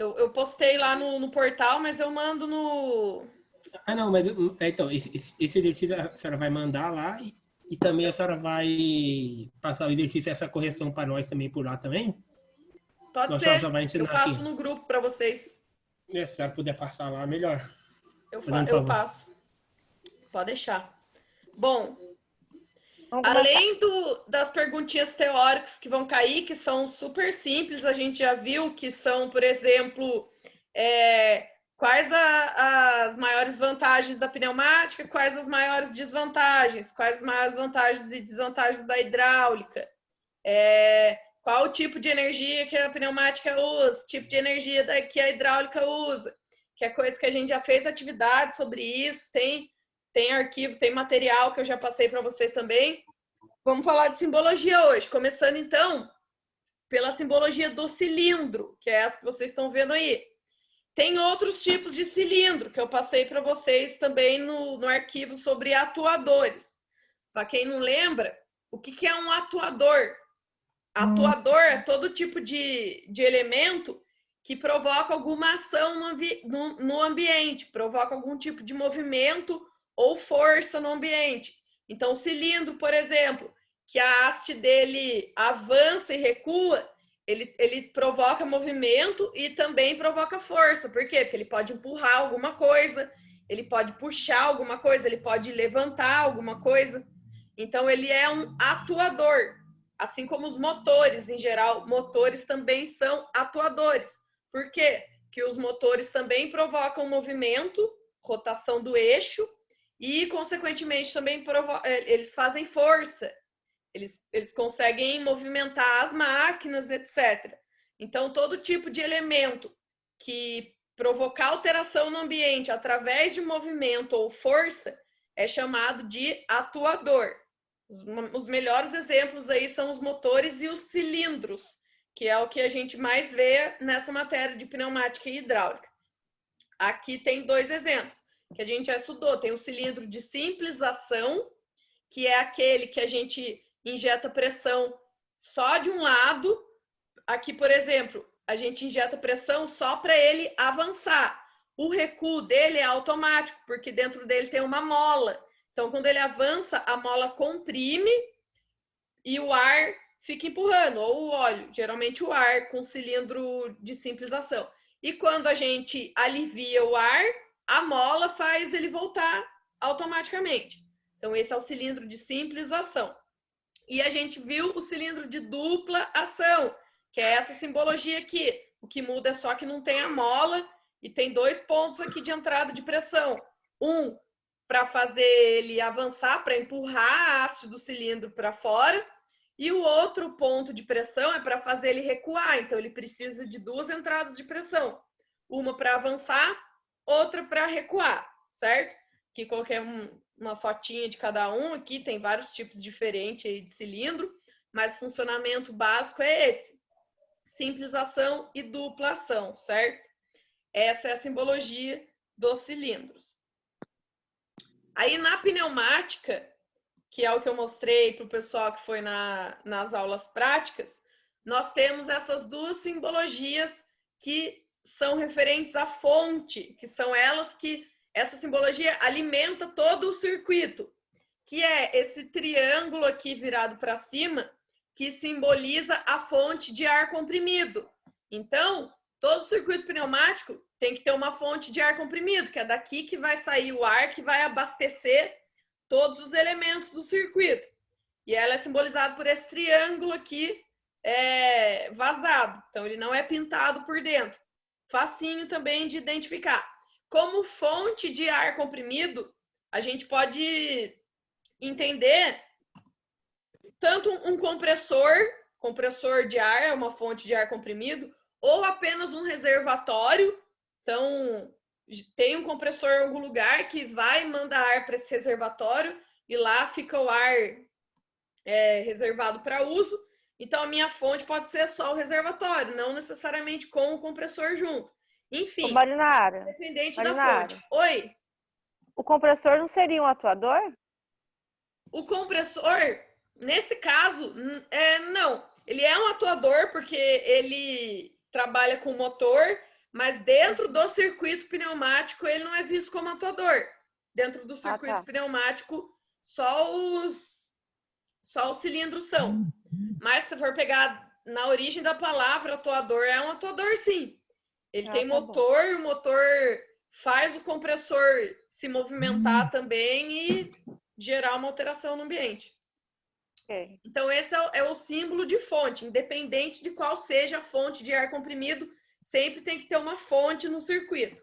Eu postei lá no portal, mas eu mando no... Ah, não, mas então, esse exercício a senhora vai mandar lá e também a senhora vai passar o exercício, essa correção para nós também por lá também? Ou Pode a senhora só ser. vai Eu ensinar aqui? passo no grupo para vocês. E se a senhora puder passar lá, melhor. Fazendo Eu favor. passo. Pode deixar. Bom, Vamos começar. além das perguntinhas teóricas que vão cair, que são super simples, a gente já viu que são, por exemplo, quais as maiores vantagens da pneumática, quais as maiores desvantagens, quais as maiores vantagens e desvantagens da hidráulica, qual o tipo de energia que a pneumática usa, tipo de energia que a hidráulica usa, que é coisa que a gente já fez atividade sobre isso, tem arquivo, tem material que eu já passei para vocês também. Vamos falar de simbologia hoje, começando então pela simbologia do cilindro, que é essa que vocês estão vendo aí. Tem outros tipos de cilindro que eu passei para vocês também no arquivo sobre atuadores. Para quem não lembra, o que é um atuador? Atuador é todo tipo de elemento que provoca alguma ação no ambiente, provoca algum tipo de movimento ou força no ambiente. Então, o cilindro, por exemplo, que a haste dele avança e recua, ele provoca movimento e também provoca força. Por quê? Porque ele pode empurrar alguma coisa, ele pode puxar alguma coisa, ele pode levantar alguma coisa. Então, ele é um atuador. Assim como os motores, em geral, motores também são atuadores. Por quê? Porque os motores também provocam movimento, rotação do eixo, e, consequentemente, também eles fazem força. Eles conseguem movimentar as máquinas, etc. Então, todo tipo de elemento que provocar alteração no ambiente através de movimento ou força é chamado de atuador. Os melhores exemplos aí são os motores e os cilindros, que é o que a gente mais vê nessa matéria de pneumática e hidráulica. Aqui tem dois exemplos que a gente já estudou. Tem o cilindro de simples ação, que é aquele que a gente injeta pressão só de um lado. Aqui, por exemplo, a gente injeta pressão só para ele avançar. O recuo dele é automático, porque dentro dele tem uma mola. Então, quando ele avança, a mola comprime e o ar fica empurrando, ou o óleo, geralmente o ar com cilindro de simples ação. E quando a gente alivia o ar, a mola faz ele voltar automaticamente. Então, esse é o cilindro de simples ação. E a gente viu o cilindro de dupla ação, que é essa simbologia aqui. O que muda é só que não tem a mola e tem dois pontos aqui de entrada de pressão. Um para fazer ele avançar, para empurrar a haste do cilindro para fora, e o outro ponto de pressão é para fazer ele recuar. Então, ele precisa de duas entradas de pressão. Uma para avançar, outra para recuar, certo? Aqui coloquei uma fotinha de cada um. Aqui tem vários tipos diferentes aí de cilindro, mas o funcionamento básico é esse. Simples ação e dupla ação, certo? Essa é a simbologia dos cilindros. Aí, na pneumática, que é o que eu mostrei para o pessoal que foi nas aulas práticas, nós temos essas duas simbologias que são referentes à fonte, que são elas que essa simbologia alimenta todo o circuito, que é esse triângulo aqui virado para cima, que simboliza a fonte de ar comprimido. Então, todo circuito pneumático tem que ter uma fonte de ar comprimido, que é daqui que vai sair o ar que vai abastecer todos os elementos do circuito. E ela é simbolizada por esse triângulo aqui vazado. Então, ele não é pintado por dentro. Facinho também de identificar. Como fonte de ar comprimido, a gente pode entender tanto um compressor de ar é uma fonte de ar comprimido, ou apenas um reservatório. Então, tem um compressor em algum lugar que vai mandar ar para esse reservatório e lá fica o ar reservado para uso. Então, a minha fonte pode ser só o reservatório, não necessariamente com o compressor junto. Enfim, Marinara, independente da fonte. Oi? O compressor não seria um atuador? O compressor, nesse caso, não. Ele é um atuador porque ele trabalha com motor, mas dentro do circuito pneumático ele não é visto como atuador. Dentro do circuito pneumático, só os cilindros são. Mas se for pegar na origem da palavra, atuador é um atuador, sim. Ele tem motor, o motor faz o compressor se movimentar também e gerar uma alteração no ambiente. Então, esse é o símbolo de fonte. Independente de qual seja a fonte de ar comprimido, sempre tem que ter uma fonte no circuito.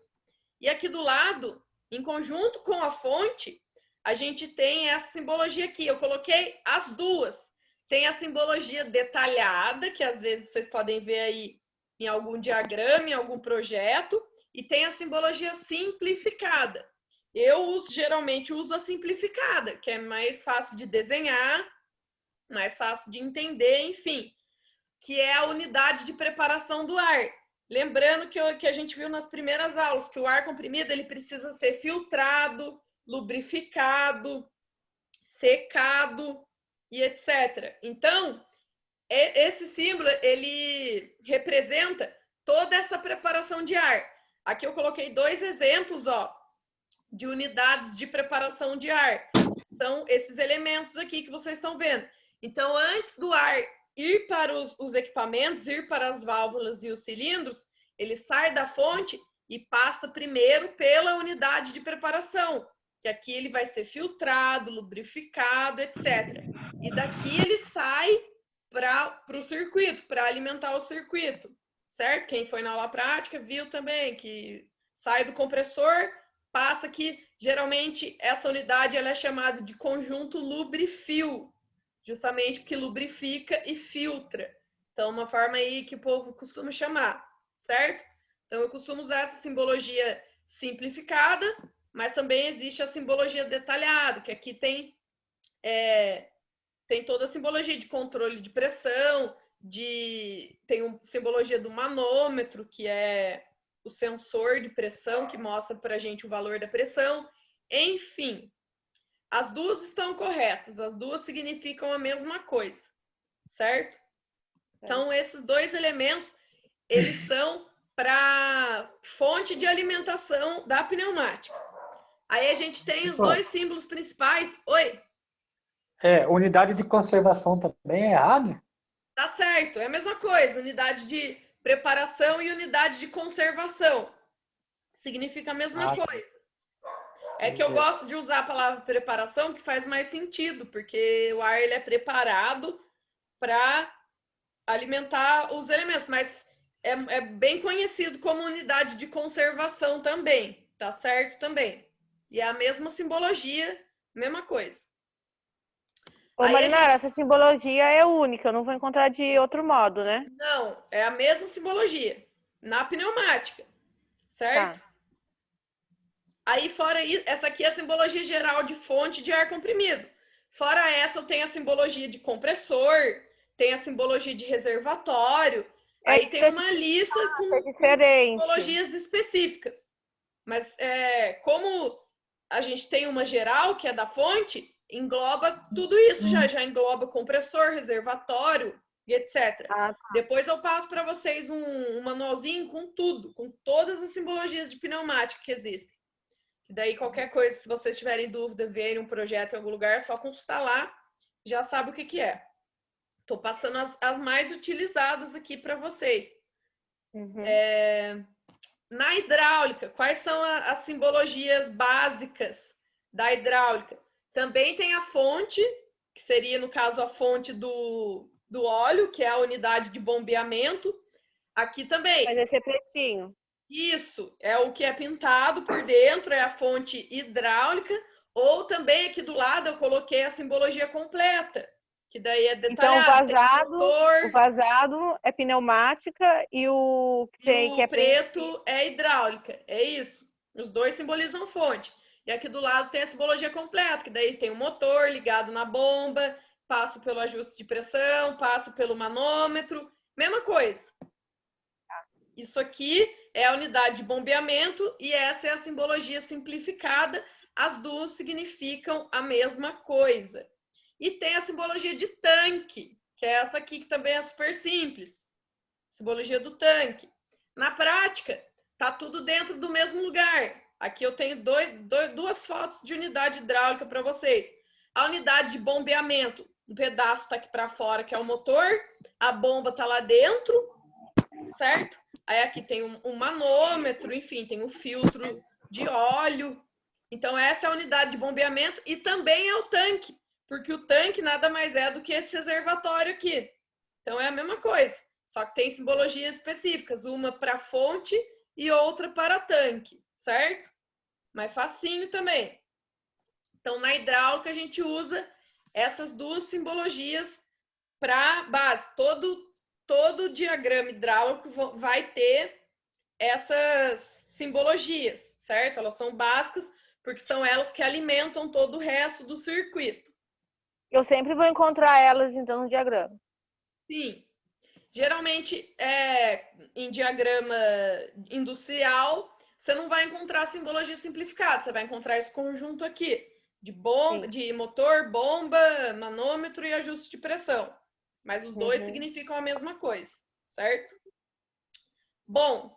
E aqui do lado, em conjunto com a fonte, a gente tem essa simbologia aqui. Eu coloquei as duas. Tem a simbologia detalhada, que às vezes vocês podem ver aí em algum diagrama, em algum projeto, e tem a simbologia simplificada. Eu geralmente uso a simplificada, que é mais fácil de desenhar, mais fácil de entender, enfim, que é a unidade de preparação do ar. Lembrando que a gente viu nas primeiras aulas que o ar comprimido ele precisa ser filtrado, lubrificado, secado e etc. Então, esse símbolo ele representa toda essa preparação de ar. Aqui eu coloquei 2 exemplos, de unidades de preparação de ar. São esses elementos aqui que vocês estão vendo. Então, antes do ar ir para os equipamentos, ir para as válvulas e os cilindros, ele sai da fonte e passa primeiro pela unidade de preparação, que aqui ele vai ser filtrado, lubrificado, etc. E daqui ele sai para o circuito, para alimentar o circuito, certo? Quem foi na aula prática viu também que sai do compressor, passa aqui, geralmente essa unidade ela é chamada de conjunto lubrifio, justamente porque lubrifica e filtra. Então, uma forma aí que o povo costuma chamar, certo? Então, eu costumo usar essa simbologia simplificada, mas também existe a simbologia detalhada, que aqui tem toda a simbologia de controle de pressão, tem uma simbologia do manômetro, que é o sensor de pressão que mostra para a gente o valor da pressão. Enfim, as duas estão corretas, as duas significam a mesma coisa, certo? Então, esses 2 elementos, eles são para fonte de alimentação da pneumática. Aí a gente tem os 2 símbolos principais. Oi? Unidade de conservação também é errado? Tá certo, é a mesma coisa. Unidade de preparação e unidade de conservação. Significa a mesma coisa. É que eu gosto de usar a palavra preparação, que faz mais sentido, porque o ar ele é preparado para alimentar os elementos, mas é bem conhecido como unidade de conservação também, tá certo também. E é a mesma simbologia, mesma coisa. Ô, Marinara, essa simbologia é única, eu não vou encontrar de outro modo, né? Não, é a mesma simbologia, na pneumática, certo? Tá. Aí, fora isso, essa aqui é a simbologia geral de fonte de ar comprimido. Fora essa, eu tenho a simbologia de compressor, tem a simbologia de reservatório, aí tem uma lista com simbologias específicas. Mas, como a gente tem uma geral, que é da fonte, engloba tudo isso, já engloba compressor, reservatório e etc. Depois eu passo para vocês um manualzinho com tudo, com todas as simbologias de pneumática que existem. E daí, qualquer coisa, se vocês tiverem dúvida, verem um projeto em algum lugar, é só consultar lá, já sabe o que é. Estou passando as mais utilizadas aqui para vocês. Na hidráulica, quais são as simbologias básicas da hidráulica? Também tem a fonte, que seria, no caso, a fonte do óleo, que é a unidade de bombeamento. Aqui também. Mas esse é pretinho. Isso, é o que é pintado por dentro, é a fonte hidráulica, ou também aqui do lado eu coloquei a simbologia completa, que daí é detalhado. Então, o vazado é pneumática e o que é preto é hidráulica, é isso. Os 2 simbolizam fonte. E aqui do lado tem a simbologia completa, que daí tem o motor ligado na bomba, passa pelo ajuste de pressão, passa pelo manômetro, mesma coisa. Isso aqui é a unidade de bombeamento e essa é a simbologia simplificada. As duas significam a mesma coisa. E tem a simbologia de tanque, que é essa aqui que também é super simples. Simbologia do tanque. Na prática, tá tudo dentro do mesmo lugar. Aqui eu tenho duas fotos de unidade hidráulica para vocês. A unidade de bombeamento, um pedaço está aqui para fora, que é o motor, a bomba está lá dentro, certo? Aí aqui tem um manômetro, enfim, tem um filtro de óleo. Então, essa é a unidade de bombeamento e também é o tanque, porque o tanque nada mais é do que esse reservatório aqui. Então, é a mesma coisa, só que tem simbologias específicas, uma para fonte e outra para tanque, certo? Mas facinho também. Então, na hidráulica, a gente usa essas duas simbologias para base. Todo diagrama hidráulico vai ter essas simbologias, certo? Elas são básicas, porque são elas que alimentam todo o resto do circuito. Eu sempre vou encontrar elas, então, no diagrama. Sim. Geralmente, em diagrama industrial, você não vai encontrar simbologia simplificada, você vai encontrar esse conjunto aqui, de motor, bomba, manômetro e ajuste de pressão. Mas os dois significam a mesma coisa, certo? Bom,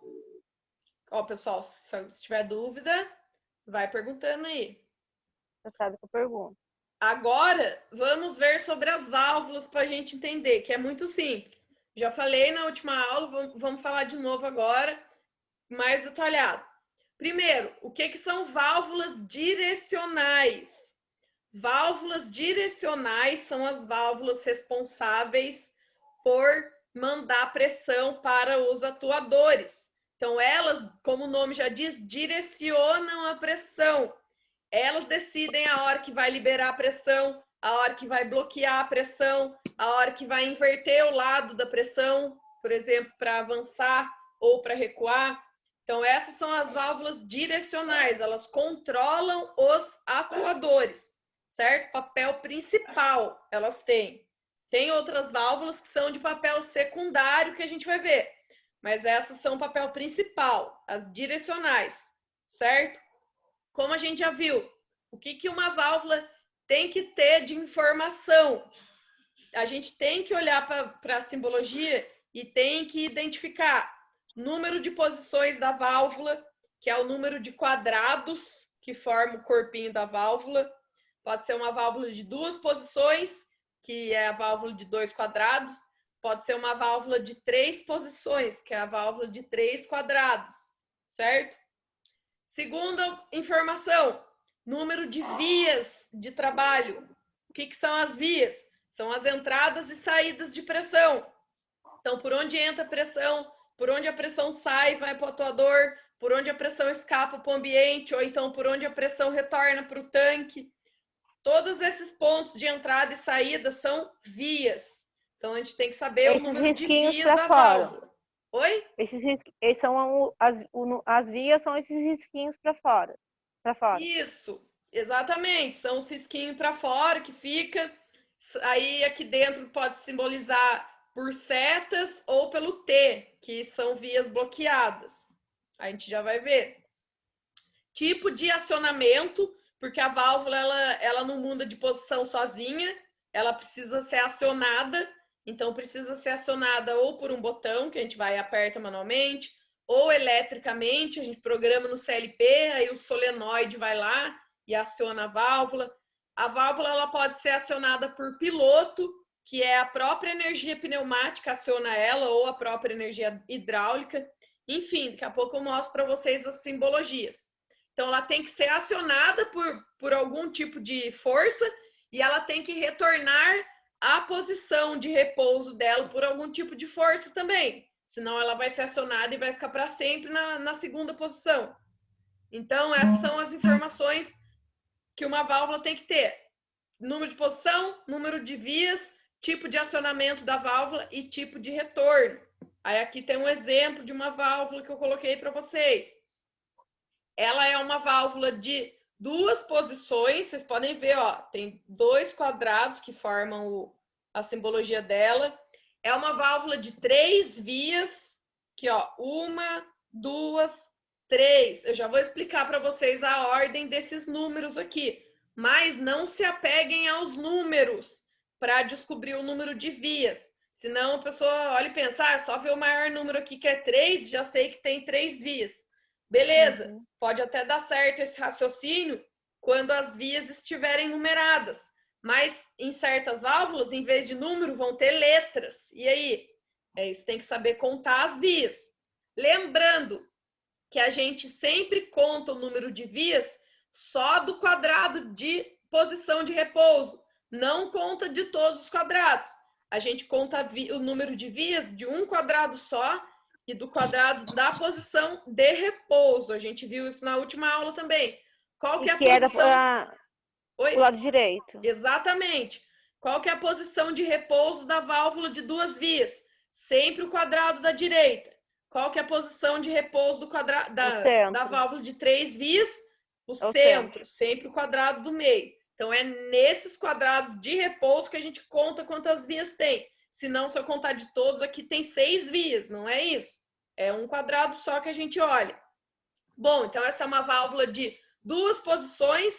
ó, pessoal, se tiver dúvida, vai perguntando aí. Você sabe que eu pergunto. Agora, vamos ver sobre as válvulas para a gente entender, que é muito simples. Já falei na última aula, vamos falar de novo agora, mais detalhado. Primeiro, o que são válvulas direcionais? Válvulas direcionais são as válvulas responsáveis por mandar pressão para os atuadores. Então, elas, como o nome já diz, direcionam a pressão. Elas decidem a hora que vai liberar a pressão, a hora que vai bloquear a pressão, a hora que vai inverter o lado da pressão, por exemplo, para avançar ou para recuar. Então, essas são as válvulas direcionais, elas controlam os atuadores, certo? Papel principal elas têm. Tem outras válvulas que são de papel secundário que a gente vai ver, mas essas são papel principal, as direcionais, certo? Como a gente já viu, o que uma válvula tem que ter de informação? A gente tem que olhar para a simbologia e tem que identificar número de posições da válvula, que é o número de quadrados que forma o corpinho da válvula. Pode ser uma válvula de 2 posições, que é a válvula de 2 quadrados. Pode ser uma válvula de 3 posições, que é a válvula de 3 quadrados, certo? Segunda informação, número de vias de trabalho. O que são as vias? São as entradas e saídas de pressão. Então, por onde entra a pressão, por onde a pressão sai, vai para o atuador, por onde a pressão escapa para o ambiente, ou então por onde a pressão retorna para o tanque. Todos esses pontos de entrada e saída são vias. Então, a gente tem que saber o número de vias da válvula. Oi? As vias são esses risquinhos para fora. Isso, exatamente. São os risquinhos para fora que fica. Aí aqui dentro pode simbolizar por setas ou pelo T, que são vias bloqueadas. A gente já vai ver. Tipo de acionamento, porque a válvula ela não muda de posição sozinha, ela precisa ser acionada. Então, precisa ser acionada ou por um botão, que a gente vai e aperta manualmente, ou eletricamente, a gente programa no CLP, aí o solenoide vai lá e aciona a válvula. A válvula ela pode ser acionada por piloto, que é a própria energia pneumática aciona ela, ou a própria energia hidráulica. Enfim, daqui a pouco eu mostro para vocês as simbologias. Então, ela tem que ser acionada por algum tipo de força e ela tem que retornar a posição de repouso dela por algum tipo de força também. Senão ela vai ser acionada e vai ficar para sempre na segunda posição. Então, essas são as informações que uma válvula tem que ter. Número de posição, número de vias, tipo de acionamento da válvula e tipo de retorno. Aí aqui tem um exemplo de uma válvula que eu coloquei para vocês. Ela é uma válvula de 2 posições, vocês podem ver, ó, tem 2 quadrados que formam a simbologia dela. É uma válvula de 3 vias, aqui ó, 1, 2, 3. Eu já vou explicar para vocês a ordem desses números aqui, mas não se apeguem aos números para descobrir o número de vias. Senão a pessoa olha e pensa, só ver o maior número aqui que é 3, já sei que tem 3 vias. Beleza, pode até dar certo esse raciocínio quando as vias estiverem numeradas, mas em certas válvulas, em vez de número, vão ter letras. E aí? Você tem que saber contar as vias. Lembrando que a gente sempre conta o número de vias só do quadrado de posição de repouso, não conta de todos os quadrados. A gente conta o número de vias de um quadrado só e do quadrado da posição de repouso. A gente viu isso na última aula também. Qual que é a posição? O lado direito. Exatamente. Qual que é a posição de repouso da válvula de 2 vias? Sempre o quadrado da direita. Qual que é a posição de repouso do quadrado da válvula de 3 vias? O centro. Sempre o quadrado do meio. Então, é nesses quadrados de repouso que a gente conta quantas vias tem. Se não, se eu contar de todos, aqui tem 6 vias, não é isso? É um quadrado só que a gente olha. Bom, então essa é uma válvula de 2 posições,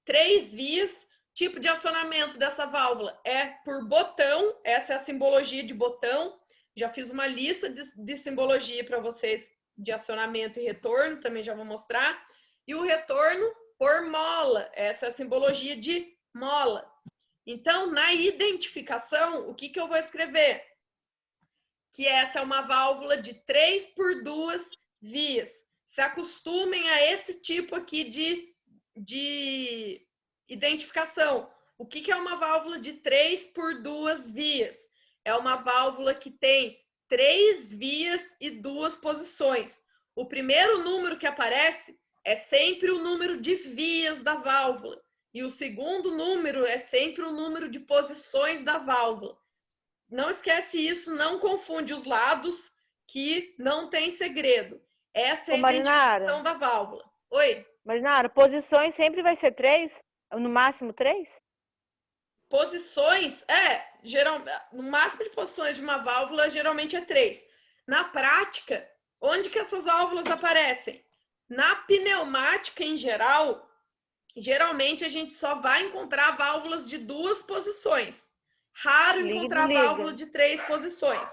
3 vias. Tipo de acionamento dessa válvula é por botão. Essa é a simbologia de botão. Já fiz uma lista de simbologia para vocês de acionamento e retorno, também já vou mostrar. E o retorno por mola. Essa é a simbologia de mola. Então, na identificação, o que eu vou escrever? Que essa é uma válvula de 3 por 2 vias. Se acostumem a esse tipo aqui de identificação. O que é uma válvula de 3 por 2 vias? É uma válvula que tem 3 vias e 2 posições. O primeiro número que aparece é sempre o número de vias da válvula. E o segundo número é sempre o número de posições da válvula. Não esquece isso, não confunde os lados, que não tem segredo. Essa é a identificação da válvula. Oi? Marinara, posições sempre vai ser 3? No máximo 3? Posições, no máximo de posições de uma válvula, geralmente é 3. Na prática, onde que essas válvulas aparecem? Na pneumática, em geral, geralmente a gente só vai encontrar válvulas de 2 posições. Raro encontrar válvula de 3 posições.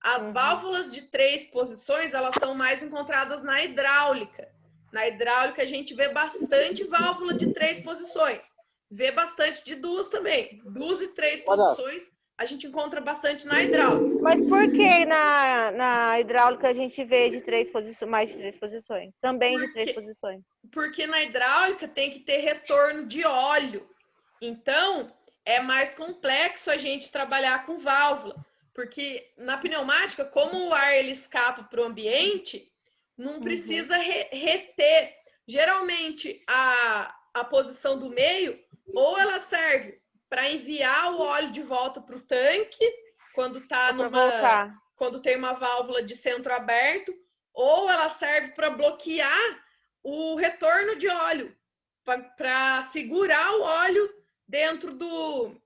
As válvulas de 3 posições, elas são mais encontradas na hidráulica. Na hidráulica, a gente vê bastante válvula de 3 posições. Vê bastante de 2 também. 2 e 3 posições, a gente encontra bastante na hidráulica. Mas por que na hidráulica a gente vê de 3 posições, mais de 3 posições? Também de 3 posições. Porque na hidráulica tem que ter retorno de óleo. Então, é mais complexo a gente trabalhar com válvula. Porque na pneumática, como o ar ele escapa para o ambiente, não precisa reter. Geralmente, a posição do meio, ou ela serve para enviar o óleo de volta para o tanque, quando tem uma válvula de centro aberto, ou ela serve para bloquear o retorno de óleo, para segurar o óleo dentro do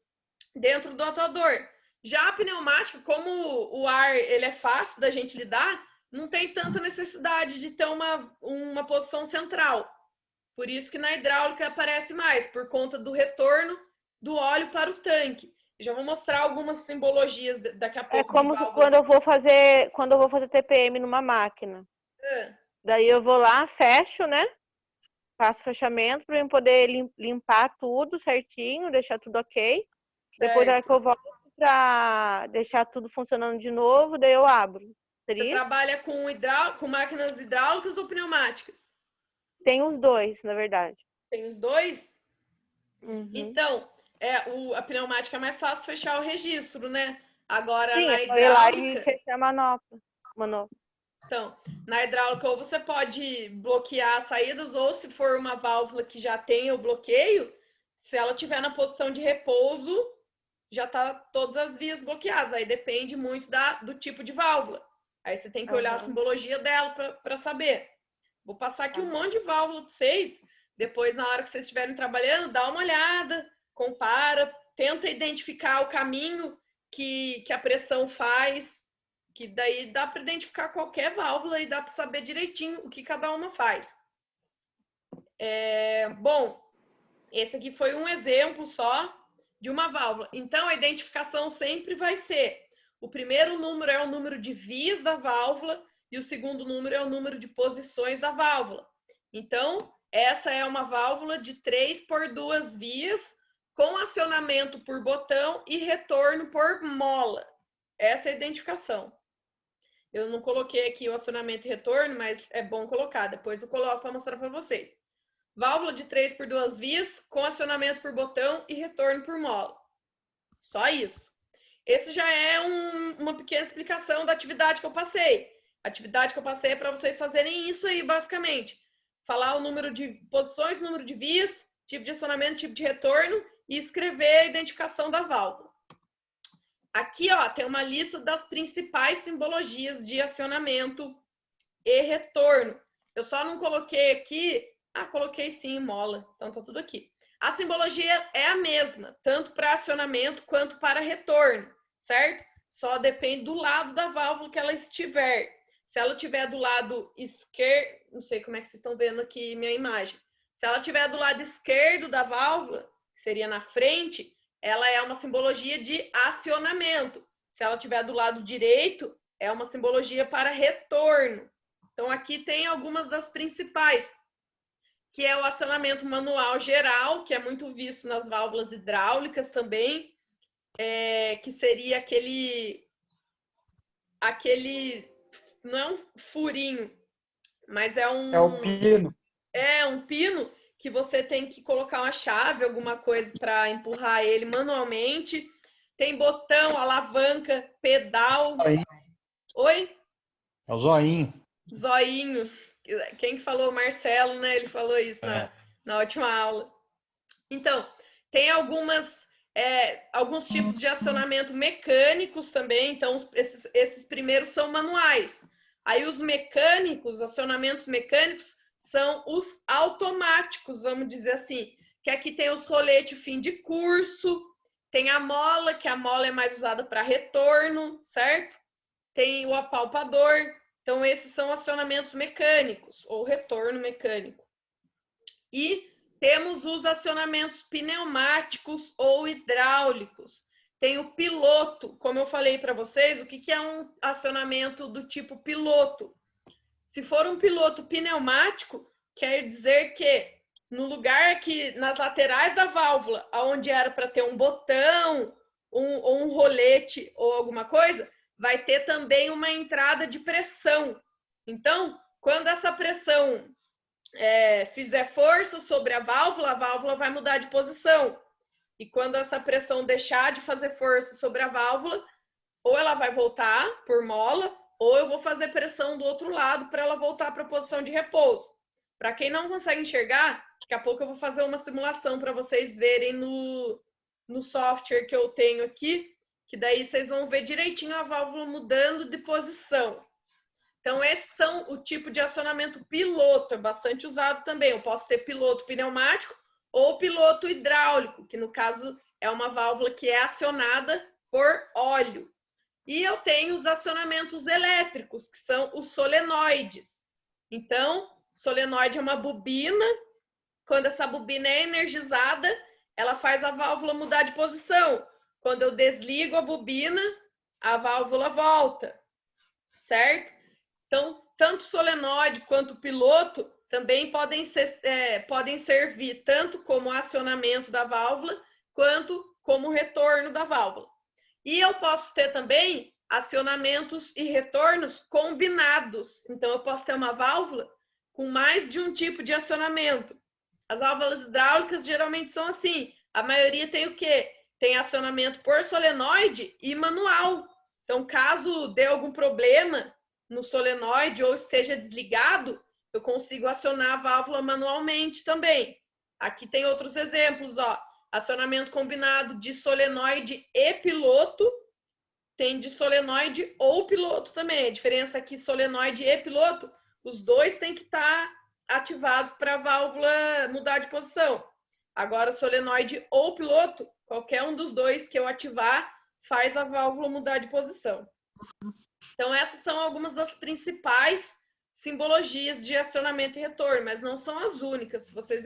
atuador. Já a pneumática, como o ar ele é fácil da gente lidar, não tem tanta necessidade de ter uma posição central. Por isso que na hidráulica aparece mais, por conta do retorno do óleo para o tanque. Já vou mostrar algumas simbologias daqui a pouco. É como quando eu vou fazer TPM numa máquina. Daí eu vou lá, fecho, né? Faço fechamento para eu poder limpar tudo certinho, deixar tudo ok. Depois que eu volto para deixar tudo funcionando de novo, daí eu abro. Você trabalha com máquinas hidráulicas ou pneumáticas? Tem os dois, na verdade. Tem os dois? Então, a pneumática é mais fácil fechar o registro, né? Agora, sim, na hidráulica... ir lá e fechar a manopla. Então, na hidráulica, ou você pode bloquear as saídas, ou se for uma válvula que já tem o bloqueio, se ela estiver na posição de repouso, já tá todas as vias bloqueadas. Aí depende muito do tipo de válvula. Aí você tem que olhar a simbologia dela para saber. Vou passar aqui um monte de válvula para vocês. Depois, na hora que vocês estiverem trabalhando, dá uma olhada, compara, tenta identificar o caminho que a pressão faz, que daí dá para identificar qualquer válvula e dá para saber direitinho o que cada uma faz. Bom, esse aqui foi um exemplo só de uma válvula. Então, a identificação sempre vai ser: o primeiro número é o número de vias da válvula, e o segundo número é o número de posições da válvula. Então, essa é uma válvula de 3 por 2 vias, com acionamento por botão e retorno por mola. Essa é a identificação. Eu não coloquei aqui o acionamento e retorno, mas é bom colocar. Depois eu coloco para mostrar para vocês. Válvula de 3 por 2 vias, com acionamento por botão e retorno por mola. Só isso. Esse já é uma pequena explicação da atividade que eu passei. A atividade que eu passei é para vocês fazerem isso aí, basicamente. Falar o número de posições, número de vias, tipo de acionamento, tipo de retorno e escrever a identificação da válvula. Aqui, ó, tem uma lista das principais simbologias de acionamento e retorno. Eu só não coloquei aqui... Ah, coloquei sim, mola. Então, tá tudo aqui. A simbologia é a mesma, tanto para acionamento quanto para retorno, certo? Só depende do lado da válvula que ela estiver. Se ela estiver do lado esquerdo... Não sei como é que vocês estão vendo aqui minha imagem. Se ela estiver do lado esquerdo da válvula, que seria na frente... ela é uma simbologia de acionamento. Se ela estiver do lado direito, é uma simbologia para retorno. Então, aqui tem algumas das principais, que é o acionamento manual geral, que é muito visto nas válvulas hidráulicas também, que seria aquele... Não é um furinho, mas é um... É o pino. É um pino que você tem que colocar uma chave, alguma coisa para empurrar ele manualmente. Tem botão, alavanca, pedal. Zoinho. Oi? É o zoinho. Zoinho. Quem que falou? Marcelo, né? Ele falou isso na última aula. Então, tem alguns tipos de acionamento mecânicos também. Então, esses primeiros são manuais. Aí os mecânicos, acionamentos mecânicos, são os automáticos, vamos dizer assim, que aqui tem os roletes fim de curso, tem a mola, que a mola é mais usada para retorno, certo? Tem o apalpador, então esses são acionamentos mecânicos, ou retorno mecânico. E temos os acionamentos pneumáticos ou hidráulicos. Tem o piloto, como eu falei para vocês, o que é um acionamento do tipo piloto? Se for um piloto pneumático, quer dizer que no lugar que nas laterais da válvula, onde era para ter um botão, ou um rolete ou alguma coisa, vai ter também uma entrada de pressão. Então, quando essa pressão fizer força sobre a válvula vai mudar de posição. E quando essa pressão deixar de fazer força sobre a válvula, ou ela vai voltar por mola, ou eu vou fazer pressão do outro lado para ela voltar para a posição de repouso. Para quem não consegue enxergar, daqui a pouco eu vou fazer uma simulação para vocês verem no software que eu tenho aqui, que daí vocês vão ver direitinho a válvula mudando de posição. Então, esses são o tipo de acionamento piloto, é bastante usado também. Eu posso ter piloto pneumático ou piloto hidráulico, que no caso é uma válvula que é acionada por óleo. E eu tenho os acionamentos elétricos, que são os solenoides. Então, solenoide é uma bobina. Quando essa bobina é energizada, ela faz a válvula mudar de posição. Quando eu desligo a bobina, a válvula volta, certo? Então, tanto solenoide quanto piloto também podem servir tanto como acionamento da válvula, quanto como retorno da válvula. E eu posso ter também acionamentos e retornos combinados. Então, eu posso ter uma válvula com mais de um tipo de acionamento. As válvulas hidráulicas geralmente são assim. A maioria tem o quê? Tem acionamento por solenoide e manual. Então, caso dê algum problema no solenoide ou esteja desligado, eu consigo acionar a válvula manualmente também. Aqui tem outros exemplos, ó. Acionamento combinado de solenoide e piloto. Tem de solenoide ou piloto também. A diferença aqui, solenoide e piloto, os dois têm que estar ativados para a válvula mudar de posição. Agora, solenoide ou piloto, qualquer um dos dois que eu ativar, faz a válvula mudar de posição. Então, essas são algumas das principais simbologias de acionamento e retorno, mas não são as únicas. Se vocês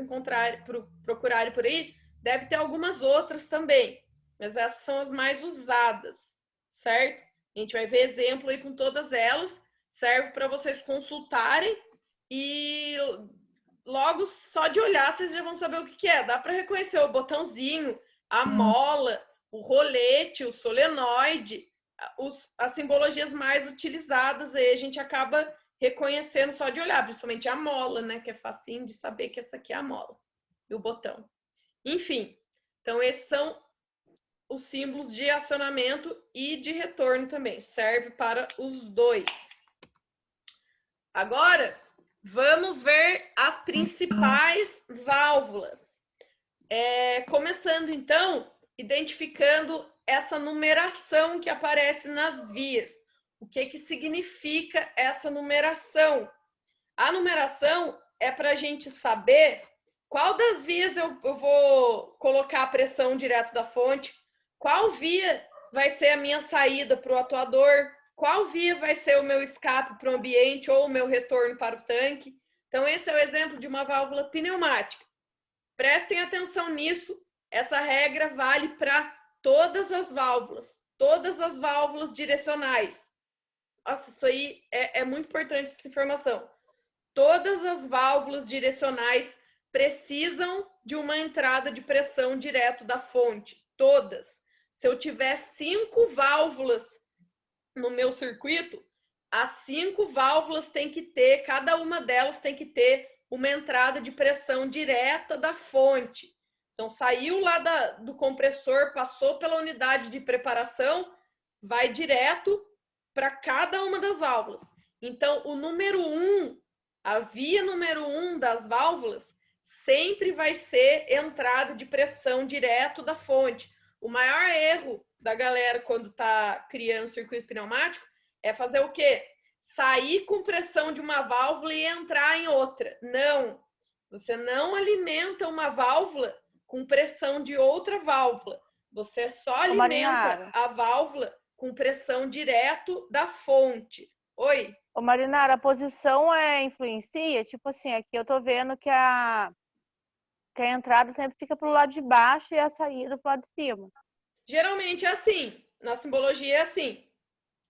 procurarem por aí, deve ter algumas outras também, mas essas são as mais usadas, certo? A gente vai ver exemplo aí com todas elas. serve para vocês consultarem e logo só de olhar vocês já vão saber o que é. Dá para reconhecer o botãozinho, a mola, o rolete, o solenoide, as simbologias mais utilizadas aí a gente acaba reconhecendo só de olhar, principalmente a mola, né? Que é facinho de saber que essa aqui é a mola e o botão. Enfim, então esses são os símbolos de acionamento e de retorno também. Serve para os dois. Agora, vamos ver as principais válvulas. Começando, então, identificando essa numeração que aparece nas vias. O que significa essa numeração? A numeração é para a gente saber qual das vias eu vou colocar a pressão direto da fonte, qual via vai ser a minha saída para o atuador, qual via vai ser o meu escape para o ambiente ou o meu retorno para o tanque. Então, esse é o exemplo de uma válvula pneumática. Prestem atenção nisso, essa regra vale para todas as válvulas direcionais. Nossa, isso aí é muito importante, essa informação. Todas as válvulas direcionais precisam de uma entrada de pressão direto da fonte. Todas. Se eu tiver 5 válvulas no meu circuito, as 5 válvulas têm que ter, cada uma delas tem que ter uma entrada de pressão direta da fonte. Então, saiu lá do compressor, passou pela unidade de preparação, vai direto para cada uma das válvulas. Então, o número 1, a via número 1 das válvulas, sempre vai ser entrada de pressão direto da fonte. O maior erro da galera quando está criando circuito pneumático é fazer o quê? Sair com pressão de uma válvula e entrar em outra. Não, você não alimenta uma válvula com pressão de outra válvula. Você só alimenta a válvula com pressão direto da fonte. Oi? Ô, Marinara, a posição influencia? Tipo assim, aqui eu tô vendo que a entrada sempre fica pro lado de baixo e a saída pro lado de cima. Geralmente é assim. Na simbologia é assim.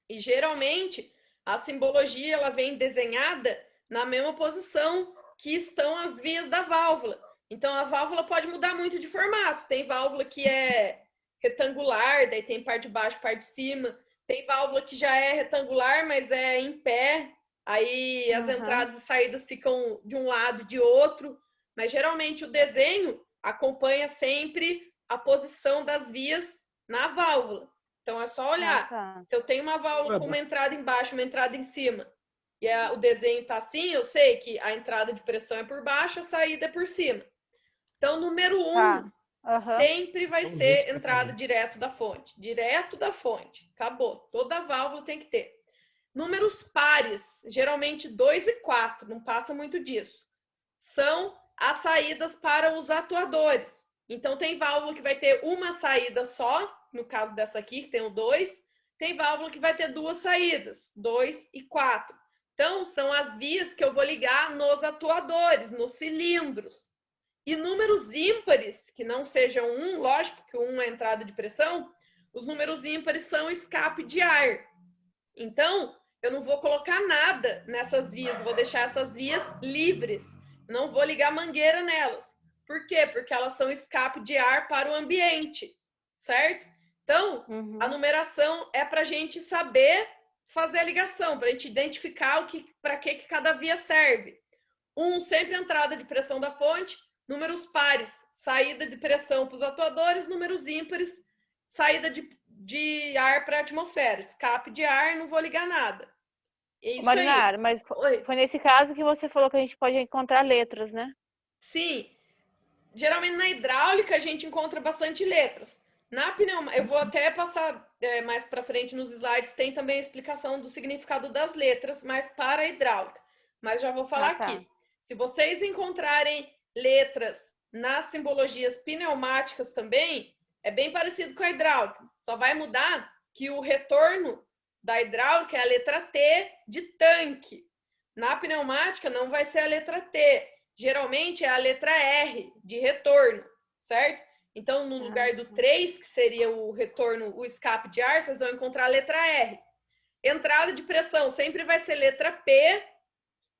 E geralmente a simbologia ela vem desenhada na mesma posição que estão as vias da válvula. Então a válvula pode mudar muito de formato. Tem válvula que é retangular, daí tem parte de baixo, parte de cima. Tem válvula que já é retangular, mas é em pé. Aí as entradas e saídas ficam de um lado e de outro. Mas geralmente o desenho acompanha sempre a posição das vias na válvula. Então é só olhar. Se eu tenho uma válvula com uma entrada embaixo, uma entrada em cima, e o desenho tá assim, eu sei que a entrada de pressão é por baixo, a saída é por cima. Então, número 1 sempre vai ser entrada direto da fonte. Direto da fonte. Acabou. Toda válvula tem que ter. Números pares, geralmente 2 e 4, não passa muito disso. São as saídas para os atuadores. Então, tem válvula que vai ter uma saída só, no caso dessa aqui, que tem o 2. Tem válvula que vai ter 2 saídas, 2 e 4. Então, são as vias que eu vou ligar nos atuadores, nos cilindros. E números ímpares, que não sejam 1, lógico que o 1 é a entrada de pressão, os números ímpares são escape de ar. Então, eu não vou colocar nada nessas vias, vou deixar essas vias livres. Não vou ligar mangueira nelas. Por quê? Porque elas são escape de ar para o ambiente, certo? Então, a numeração é para a gente saber fazer a ligação, para a gente identificar para que cada via serve. 1, sempre entrada de pressão da fonte. Números pares, saída de pressão para os atuadores. Números ímpares, saída de ar para a atmosfera. Escape de ar, não vou ligar nada. É isso. Marinara, mas foi nesse caso que você falou que a gente pode encontrar letras, né? Sim. Geralmente na hidráulica a gente encontra bastante letras. Na pneumática, eu vou até passar mais para frente nos slides, tem também a explicação do significado das letras, mas para a hidráulica. Mas já vou falar aqui. Se vocês encontrarem letras nas simbologias pneumáticas também, é bem parecido com a hidráulica. Só vai mudar que o retorno da hidráulica é a letra T de tanque. Na pneumática não vai ser a letra T. Geralmente é a letra R de retorno, certo? Então, no lugar do 3, que seria o retorno, o escape de ar, vocês vão encontrar a letra R. entrada de pressão sempre vai ser letra P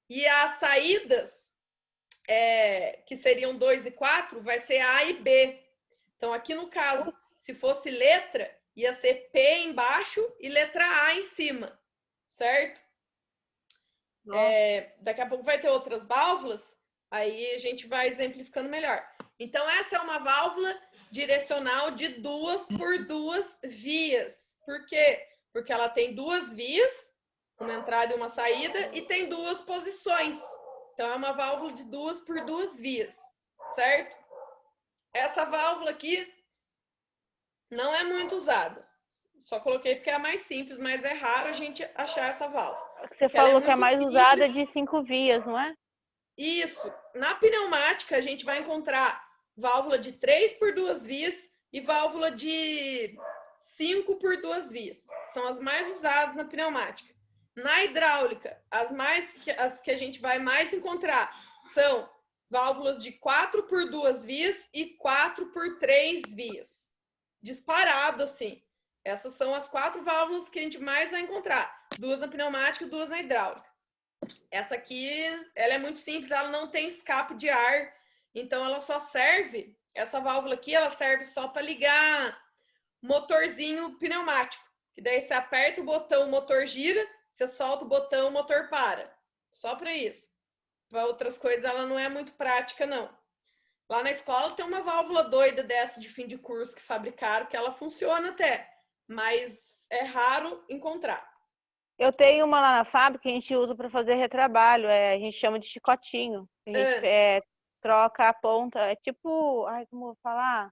e as saídas, que seriam 2 e 4, vai ser A e B. Então, aqui no caso, se fosse letra, ia ser P embaixo e letra A em cima, certo? Daqui a pouco vai ter outras válvulas, aí a gente vai exemplificando melhor. Então, essa é uma válvula direcional de 2 por 2 vias. Por quê? Porque ela tem 2 vias, uma entrada e uma saída, e tem 2 posições. Então, é uma válvula de 2 por 2 vias, certo? Essa válvula aqui não é muito usada. Só coloquei porque é a mais simples, mas é raro a gente achar essa válvula. Você falou que é mais usada de 5 vias, não é? Isso. Na pneumática, a gente vai encontrar válvula de 3 por 2 vias e válvula de 5 por 2 vias. São as mais usadas na pneumática. Na hidráulica, as que a gente vai mais encontrar são válvulas de 4 por 2 vias e 4 por 3 vias. Disparado, assim. Essas são as 4 válvulas que a gente mais vai encontrar. 2 na pneumática e 2 na hidráulica. Essa aqui, ela é muito simples, ela não tem escape de ar. Então, ela só serve, essa válvula aqui, ela serve só para ligar motorzinho pneumático. Que daí você aperta o botão, o motor gira, você solta o botão, o motor para. Só para isso. Para outras coisas, ela não é muito prática, não. Lá na escola tem uma válvula doida dessa de fim de curso que fabricaram, que ela funciona até, mas é raro encontrar. Eu tenho uma lá na fábrica que a gente usa para fazer retrabalho, a gente chama de chicotinho. A gente troca a ponta, é tipo, como eu vou falar?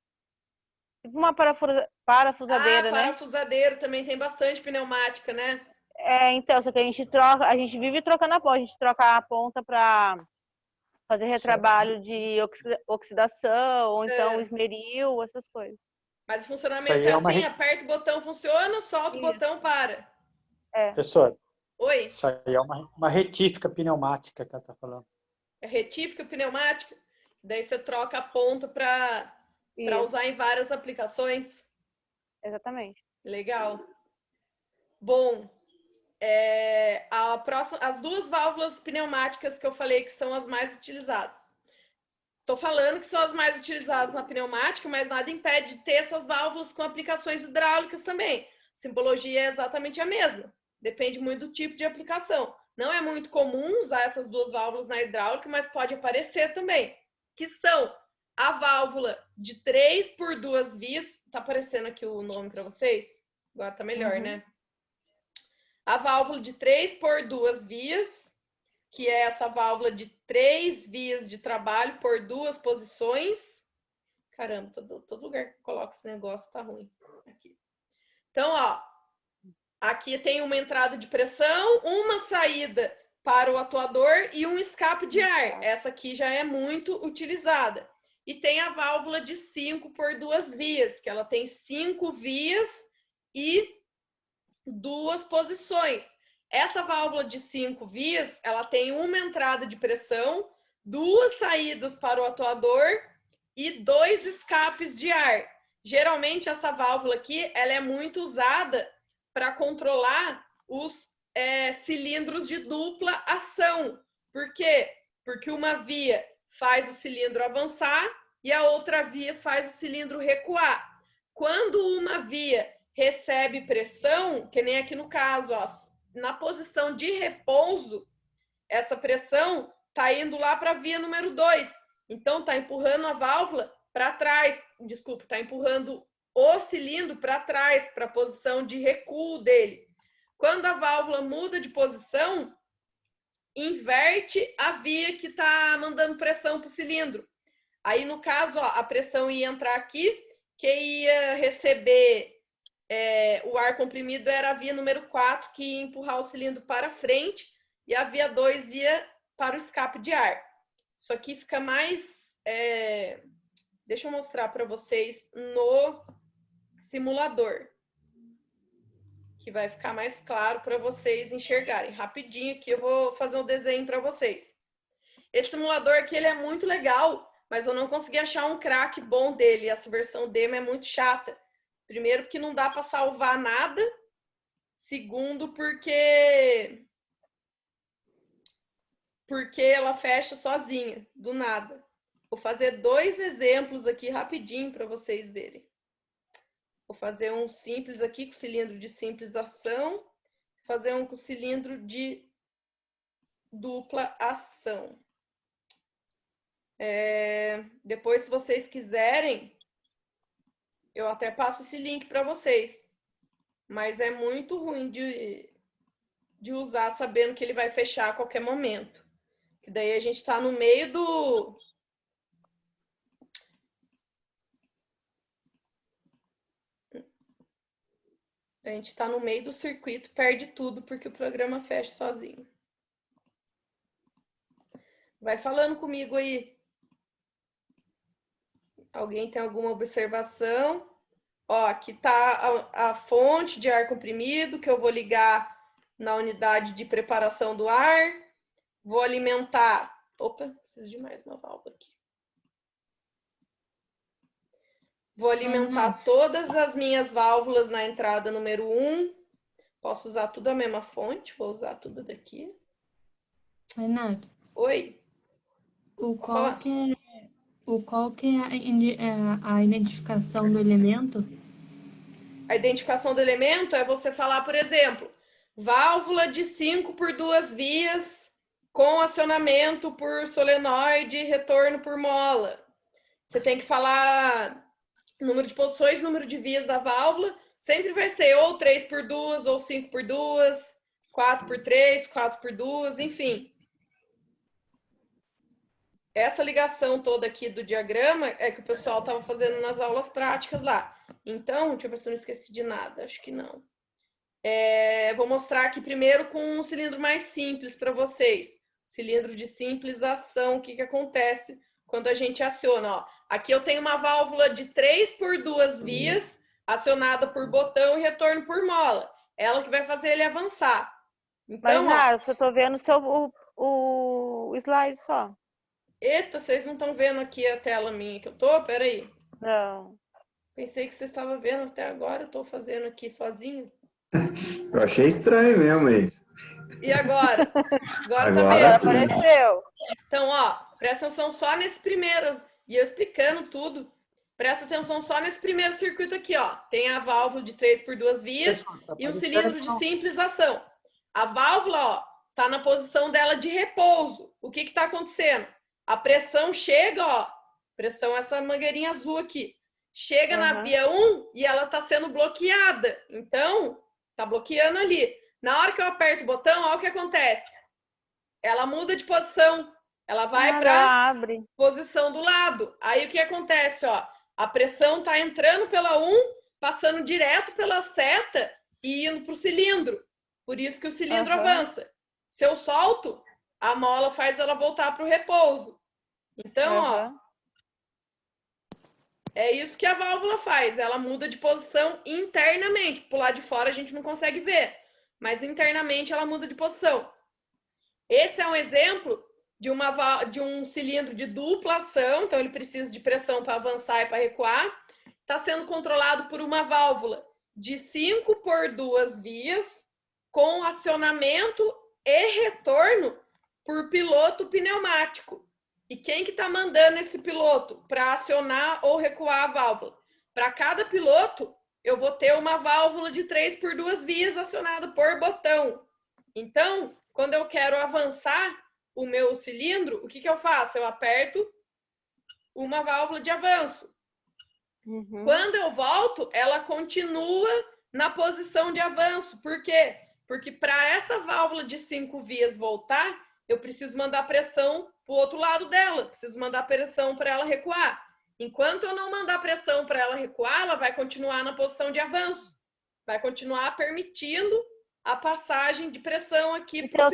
Tipo uma parafusadeira, né? Parafusadeiro também tem bastante pneumática, né? Então, só que a gente vive trocando a ponta, a gente troca a ponta para fazer retrabalho de oxidação, ou então esmeril, essas coisas. Mas o funcionamento é assim, aperta o botão, funciona, solta o botão, para. Professor, Oi? Isso aí é uma retífica pneumática que ela está falando. É retífica pneumática? Daí você troca a ponta para usar em várias aplicações? Exatamente. Legal. Bom, as 2 válvulas pneumáticas que eu falei que são as mais utilizadas. Estou falando que são as mais utilizadas na pneumática, mas nada impede de ter essas válvulas com aplicações hidráulicas também. A simbologia é exatamente a mesma. Depende muito do tipo de aplicação. Não é muito comum usar essas 2 válvulas na hidráulica, mas pode aparecer também. Que são a válvula de 3 por 2 vias. Está aparecendo aqui o nome para vocês? Agora está melhor, né? A válvula de 3 por 2 vias, que é essa válvula de 3 vias de trabalho por 2 posições. Caramba, todo lugar que eu coloco esse negócio tá ruim. Aqui. Então, ó, aqui tem uma entrada de pressão, uma saída para o atuador e um escape de ar. Essa aqui já é muito utilizada. E tem a válvula de 5 por 2 vias, que ela tem 5 vias e 2 posições. Essa válvula de 5 vias, ela tem uma entrada de pressão, 2 saídas para o atuador e 2 escapes de ar. Geralmente, essa válvula aqui, ela é muito usada para controlar os cilindros de dupla ação. Por quê? Porque uma via faz o cilindro avançar e a outra via faz o cilindro recuar. Quando uma via recebe pressão, que nem aqui no caso, ó, na posição de repouso, essa pressão está indo lá para a via número 2. Então, está empurrando a válvula para trás. Desculpa, está empurrando o cilindro para trás, para a posição de recuo dele. Quando a válvula muda de posição, inverte a via que está mandando pressão para o cilindro. Aí, no caso, ó, a pressão ia entrar aqui, quem ia receber o ar comprimido era a via número 4, que ia empurrar o cilindro para frente, e a via 2 ia para o escape de ar. Isso aqui fica mais... deixa eu mostrar para vocês no simulador, que vai ficar mais claro para vocês enxergarem. Rapidinho aqui eu vou fazer um desenho para vocês. Esse simulador aqui ele é muito legal, mas eu não consegui achar um crack bom dele. Essa versão demo é muito chata. Primeiro porque não dá para salvar nada. Segundo, porque ela fecha sozinha, do nada. Vou fazer 2 exemplos aqui rapidinho para vocês verem. Vou fazer um simples aqui com cilindro de simples ação. Fazer um com cilindro de dupla ação. Depois, se vocês quiserem, eu até passo esse link para vocês. Mas é muito ruim de usar sabendo que ele vai fechar a qualquer momento. Que daí a gente está no meio do... A gente está no meio do circuito, perde tudo porque o programa fecha sozinho. Vai falando comigo aí. Alguém tem alguma observação? Ó, aqui está a fonte de ar comprimido que eu vou ligar na unidade de preparação do ar. Vou alimentar... Opa, preciso de mais uma válvula aqui. Vou alimentar todas as minhas válvulas na entrada número 1. Posso usar tudo a mesma fonte, vou usar tudo daqui. Renato. Oi. Qual que é a identificação do elemento? A identificação do elemento é você falar, por exemplo, válvula de 5 por 2 vias com acionamento por solenoide e retorno por mola. Você tem que falar número de posições, número de vias da válvula. Sempre vai ser ou 3 por 2, ou 5 por 2, 4 por 3, 4 por 2, enfim. Essa ligação toda aqui do diagrama é que o pessoal estava fazendo nas aulas práticas lá. Então, deixa eu ver se eu não esqueci de nada. Acho que não. Vou mostrar aqui primeiro com um cilindro mais simples para vocês. Cilindro de simples ação. O que acontece quando a gente aciona? Ó, aqui eu tenho uma válvula de 3 por 2 vias, acionada por botão e retorno por mola. Ela que vai fazer ele avançar. Então, mas, Nara, eu tô vendo o slide só. Eita, vocês não estão vendo aqui a tela minha que eu tô? Peraí. Não. Pensei que vocês estavam vendo até agora, eu tô fazendo aqui sozinho. Eu achei estranho mesmo isso. E agora? Agora tá vendo? Apareceu. Então, ó, presta atenção só nesse primeiro. E eu explicando tudo. Presta atenção só nesse primeiro circuito aqui, ó. Tem a válvula de 3 por 2 vias e um cilindro de simples ação. A válvula, ó, tá na posição dela de repouso. O que que tá acontecendo? A pressão chega, ó. Pressão, essa mangueirinha azul aqui. Chega na via 1 e ela tá sendo bloqueada. Então, tá bloqueando ali. Na hora que eu aperto o botão, ó o que acontece. Ela muda de posição. Ela vai para posição do lado. Aí o que acontece, ó? A pressão tá entrando pela 1, passando direto pela seta e indo pro cilindro. Por isso que o cilindro avança. Se eu solto, a mola faz ela voltar pro repouso. Então, ó, é isso que a válvula faz. Ela muda de posição internamente. Por lado de fora a gente não consegue ver. Mas internamente ela muda de posição. Esse é um exemplo de um cilindro de dupla ação. Então ele precisa de pressão para avançar e para recuar. Está sendo controlado por uma válvula de 5 por 2 vias com acionamento e retorno por piloto pneumático. E quem que está mandando esse piloto para acionar ou recuar a válvula? Para cada piloto, eu vou ter uma válvula de 3 por 2 vias acionada por botão. Então, quando eu quero avançar o meu cilindro, o que que eu faço? Eu aperto uma válvula de avanço. Quando eu volto, ela continua na posição de avanço. Por quê? Porque para essa válvula de 5 vias voltar, eu preciso mandar pressão para o outro lado dela. Preciso mandar pressão para ela recuar. Enquanto eu não mandar pressão para ela recuar, ela vai continuar na posição de avanço. Vai continuar permitindo a passagem de pressão aqui. Então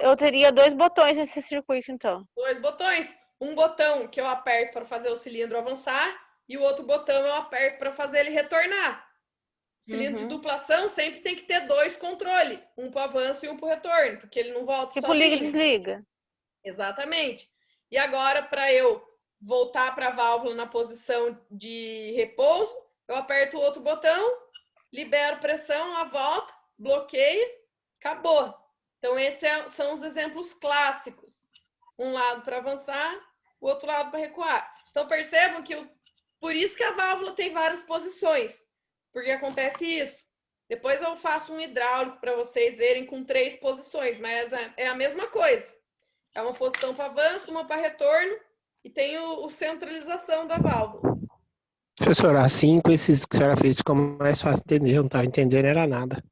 eu teria dois botões nesse circuito, então. 2 botões. Um botão que eu aperto para fazer o cilindro avançar e o outro botão eu aperto para fazer ele retornar. Cilindro de dupla ação sempre tem que ter 2 controles. Um para o avanço e um para o retorno, porque ele não volta sozinho. Tipo liga e desliga. Exatamente. E agora, para eu voltar para a válvula na posição de repouso, eu aperto o outro botão, libero pressão, ela volta, bloqueia, acabou. Então, esses são os exemplos clássicos. Um lado para avançar, o outro lado para recuar. Então, percebam que por isso que a válvula tem várias posições, porque acontece isso. Depois eu faço um hidráulico para vocês verem com 3 posições, mas é a mesma coisa. É uma posição para avanço, uma para retorno e tem o centralização da válvula. Professora, assim com esses que a senhora fez, ficou mais fácil de entender, eu não estava entendendo, era nada.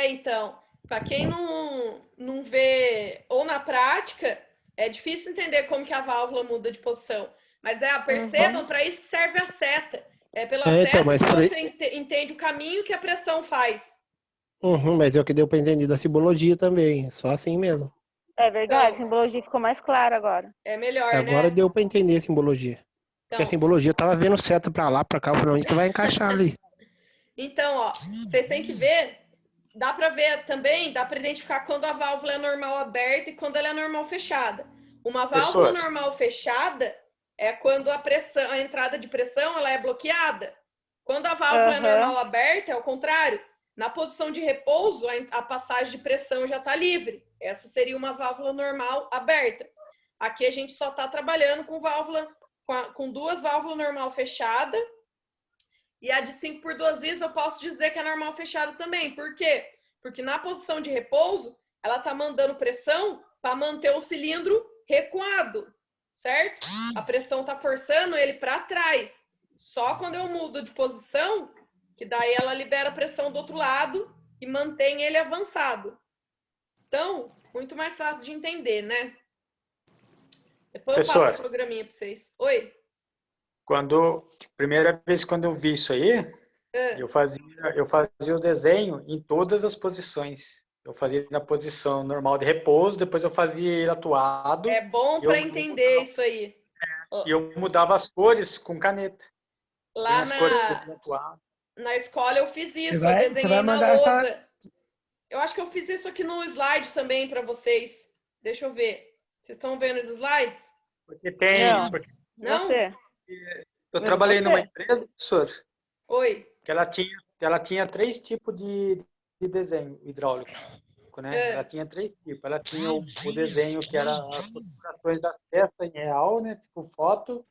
Então, para quem não vê ou na prática, é difícil entender como que a válvula muda de posição. Mas percebam, para isso que serve a seta. É pela seta mas que você entende o caminho que a pressão faz. Mas é o que deu para entender da simbologia também, só assim mesmo. É verdade, a simbologia ficou mais clara agora. É melhor, agora né? Deu para entender a simbologia. Porque a simbologia eu tava vendo seta para lá, para cá, eu falei, onde que vai encaixar ali? Então, ó, vocês têm que ver, dá para ver também, dá para identificar quando a válvula é normal aberta e quando ela é normal fechada. Uma válvula normal fechada é quando a entrada de pressão ela é bloqueada. Quando a válvula é normal aberta, é o contrário. Na posição de repouso, a passagem de pressão já está livre. Essa seria uma válvula normal aberta. Aqui a gente só está trabalhando com 2 válvulas normal fechada. E a de 5 por 2 vias eu posso dizer que é normal fechada também. Por quê? Porque na posição de repouso, ela está mandando pressão para manter o cilindro recuado, certo? A pressão está forçando ele para trás. Só quando eu mudo de posição, que daí ela libera a pressão do outro lado e mantém ele avançado. Então, muito mais fácil de entender, né? Depois eu passo o programinha para vocês. Oi? Primeira vez quando eu vi isso aí, eu fazia o desenho em todas as posições. Eu fazia na posição normal de repouso, depois eu fazia ele atuado. É bom para entender isso aí. E eu mudava as cores com caneta. Lá na escola eu fiz isso, eu desenhei na lousa. Eu acho que eu fiz isso aqui no slide também para vocês. Deixa eu ver. Vocês estão vendo os slides? Porque tem... Não? Eu trabalhei numa empresa, professor. Oi. Que ela tinha 3 tipos de desenho hidráulico, né? Ela tinha 3 tipos. Ela tinha o desenho que era as configurações da peça em real, né? Tipo foto.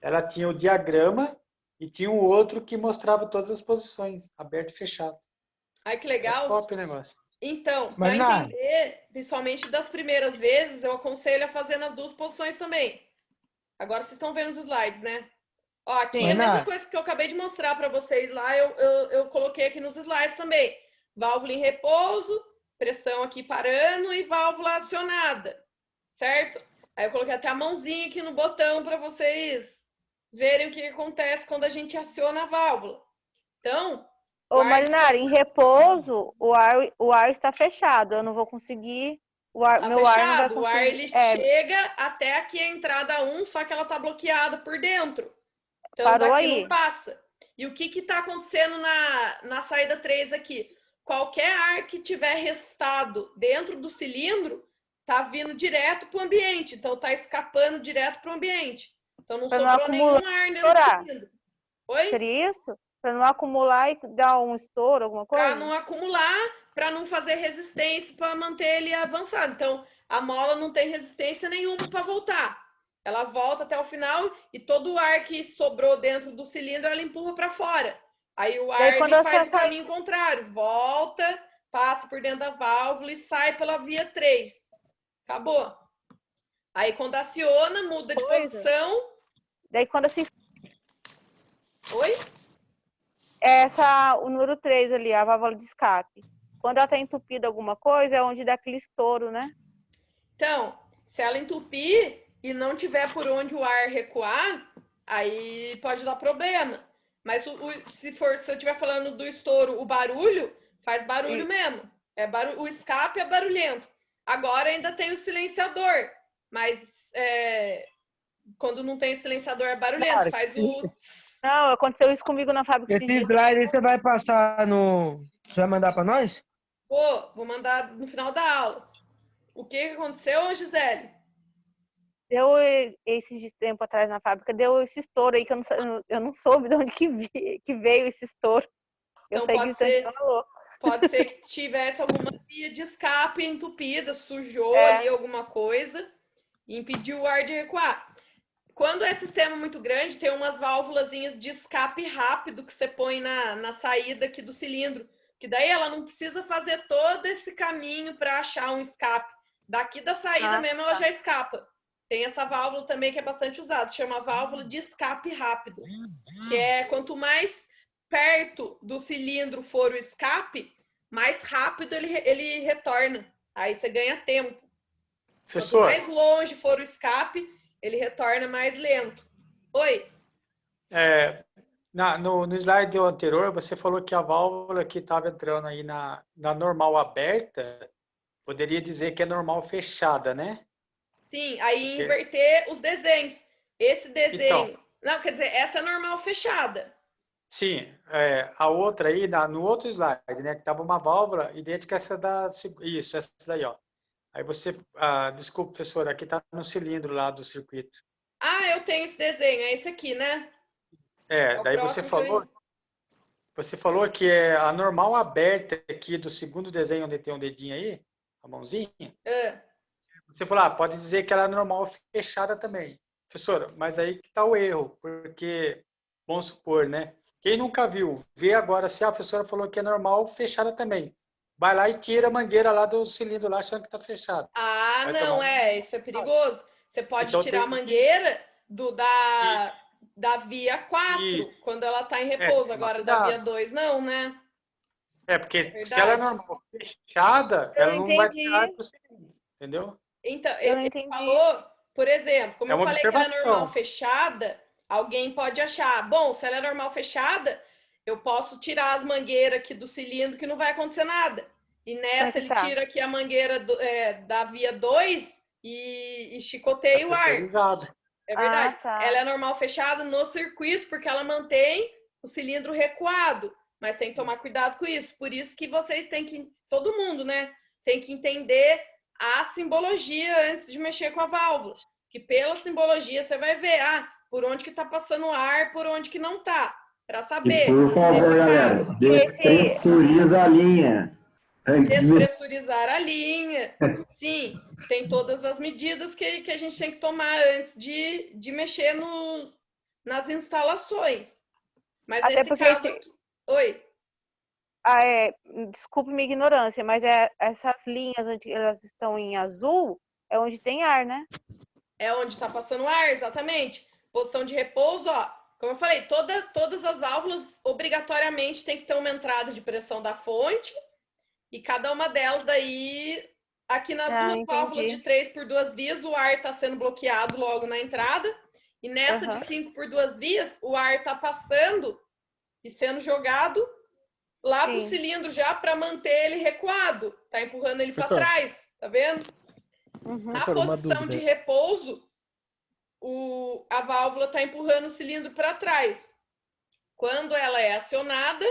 Ela tinha o diagrama e tinha um outro que mostrava todas as posições, aberto e fechado. Ai, que legal. Top o negócio. Então, para entender, principalmente das primeiras vezes, eu aconselho a fazer nas 2 posições também. Agora vocês estão vendo os slides, né? Ó, aqui é a mesma coisa que eu acabei de mostrar para vocês lá, eu coloquei aqui nos slides também. Válvula em repouso, pressão aqui parando e válvula acionada, certo? Aí eu coloquei até a mãozinha aqui no botão para vocês verem o que acontece quando a gente aciona a válvula. Então... Ô, Marinara, em repouso, o ar está fechado. Eu não vou conseguir... meu ar não vai conseguir... O ar, ele chega até aqui a entrada 1, só que ela está bloqueada por dentro. Então, parou daqui aí. Não passa. E o que está acontecendo na saída 3 aqui? Qualquer ar que tiver restado dentro do cilindro está vindo direto para o ambiente. Então, está escapando direto para o ambiente. Então, não sobrou nenhum ar dentro do cilindro. Oi? Seria isso? Para não acumular e dar um estouro, alguma coisa? Para não acumular, para não fazer resistência, para manter ele avançado. Então, a mola não tem resistência nenhuma para voltar. Ela volta até o final e todo o ar que sobrou dentro do cilindro, ela empurra para fora. Aí o ar ele faz o caminho contrário. Volta, passa por dentro da válvula e sai pela via 3. Acabou. Aí, quando aciona, muda de posição. Daí, quando assim... Oi? O número 3 ali, a válvula de escape. Quando ela está entupida alguma coisa, é onde dá aquele estouro, né? Então, se ela entupir e não tiver por onde o ar recuar, aí pode dar problema. Mas se eu estiver falando do estouro, o barulho, faz barulho mesmo. O escape é barulhento. Agora ainda tem o silenciador, mas quando não tem o silenciador é barulhento, faz o... Não, aconteceu isso comigo na fábrica. Esse slide aí você vai passar no... Você vai mandar para nós? Vou mandar no final da aula. O que aconteceu, Gisele? Deu esse tempo atrás na fábrica, deu esse estouro aí que eu não soube de onde que veio esse estouro. Eu Então, sei que isso é louco. Pode ser que tivesse alguma via de escape entupida, sujou ali alguma coisa e impediu o ar de recuar. Quando é sistema muito grande, tem umas válvulazinhas de escape rápido que você põe na saída aqui do cilindro, que daí ela não precisa fazer todo esse caminho para achar um escape. Daqui da saída mesmo ela já escapa. Tem essa válvula também que é bastante usada, se chama válvula de escape rápido, que é quanto mais perto do cilindro for o escape, mais rápido ele retorna. Aí você ganha tempo. Quanto mais longe for o ele retorna mais lento. Oi? No slide anterior, você falou que a válvula que estava entrando aí na normal aberta, poderia dizer que é normal fechada, né? Sim, aí inverter os desenhos. Esse desenho... Então, não, quer dizer, essa é normal fechada. Sim, a outra aí, no outro slide, né, que estava uma válvula idêntica a essa isso, essa daí, ó. Aí você, desculpa, professora, aqui está no cilindro lá do circuito. Eu tenho esse desenho, é esse aqui, né? Daí você falou que é a normal aberta aqui do segundo desenho, onde tem um dedinho aí, a mãozinha. Você falou, pode dizer que ela é normal fechada também. Professora, mas aí que está o erro, porque, vamos supor, né? Quem nunca viu, vê agora se a professora falou que é normal fechada também. Vai lá e tira a mangueira lá do cilindro lá, achando que está fechado. Não, isso é perigoso. Você pode tirar a mangueira da via 4, quando ela está em repouso. Agora, da via 2, não, né? Porque se ela é normal fechada, ela não vai tirar do cilindro, entendeu? Então, ele falou, por exemplo, como eu falei que ela é normal fechada, alguém pode achar, bom, se ela é normal fechada, eu posso tirar as mangueiras aqui do cilindro que não vai acontecer nada. E nessa ele tira aqui a mangueira da via 2 e chicoteia o ar. É verdade. Ela é normal fechada no circuito porque ela mantém o cilindro recuado, mas tem que tomar cuidado com isso. Por isso que vocês têm que, todo mundo, né, tem que entender a simbologia antes de mexer com a válvula. Que pela simbologia você vai ver, por onde que tá passando o ar, por onde que não tá. Para saber. E por favor, galera, despressuriza a linha. Despressurizar a linha. Sim, tem todas as medidas que a gente tem que tomar antes de mexer nas instalações. Mas até nesse caso aqui... Oi? Desculpe minha ignorância, mas essas linhas onde elas estão em azul é onde tem ar, né? É onde está passando ar, exatamente. Posição de repouso, como eu falei, todas as válvulas obrigatoriamente tem que ter uma entrada de pressão da fonte e cada uma delas daí, aqui nas duas válvulas de 3 por 2 vias, o ar está sendo bloqueado logo na entrada e nessa de 5 por 2 vias, o ar está passando e sendo jogado lá pro cilindro já para manter ele recuado. Tá empurrando ele para trás, tá vendo? Na posição de repouso, a válvula está empurrando o cilindro para trás. Quando ela é acionada,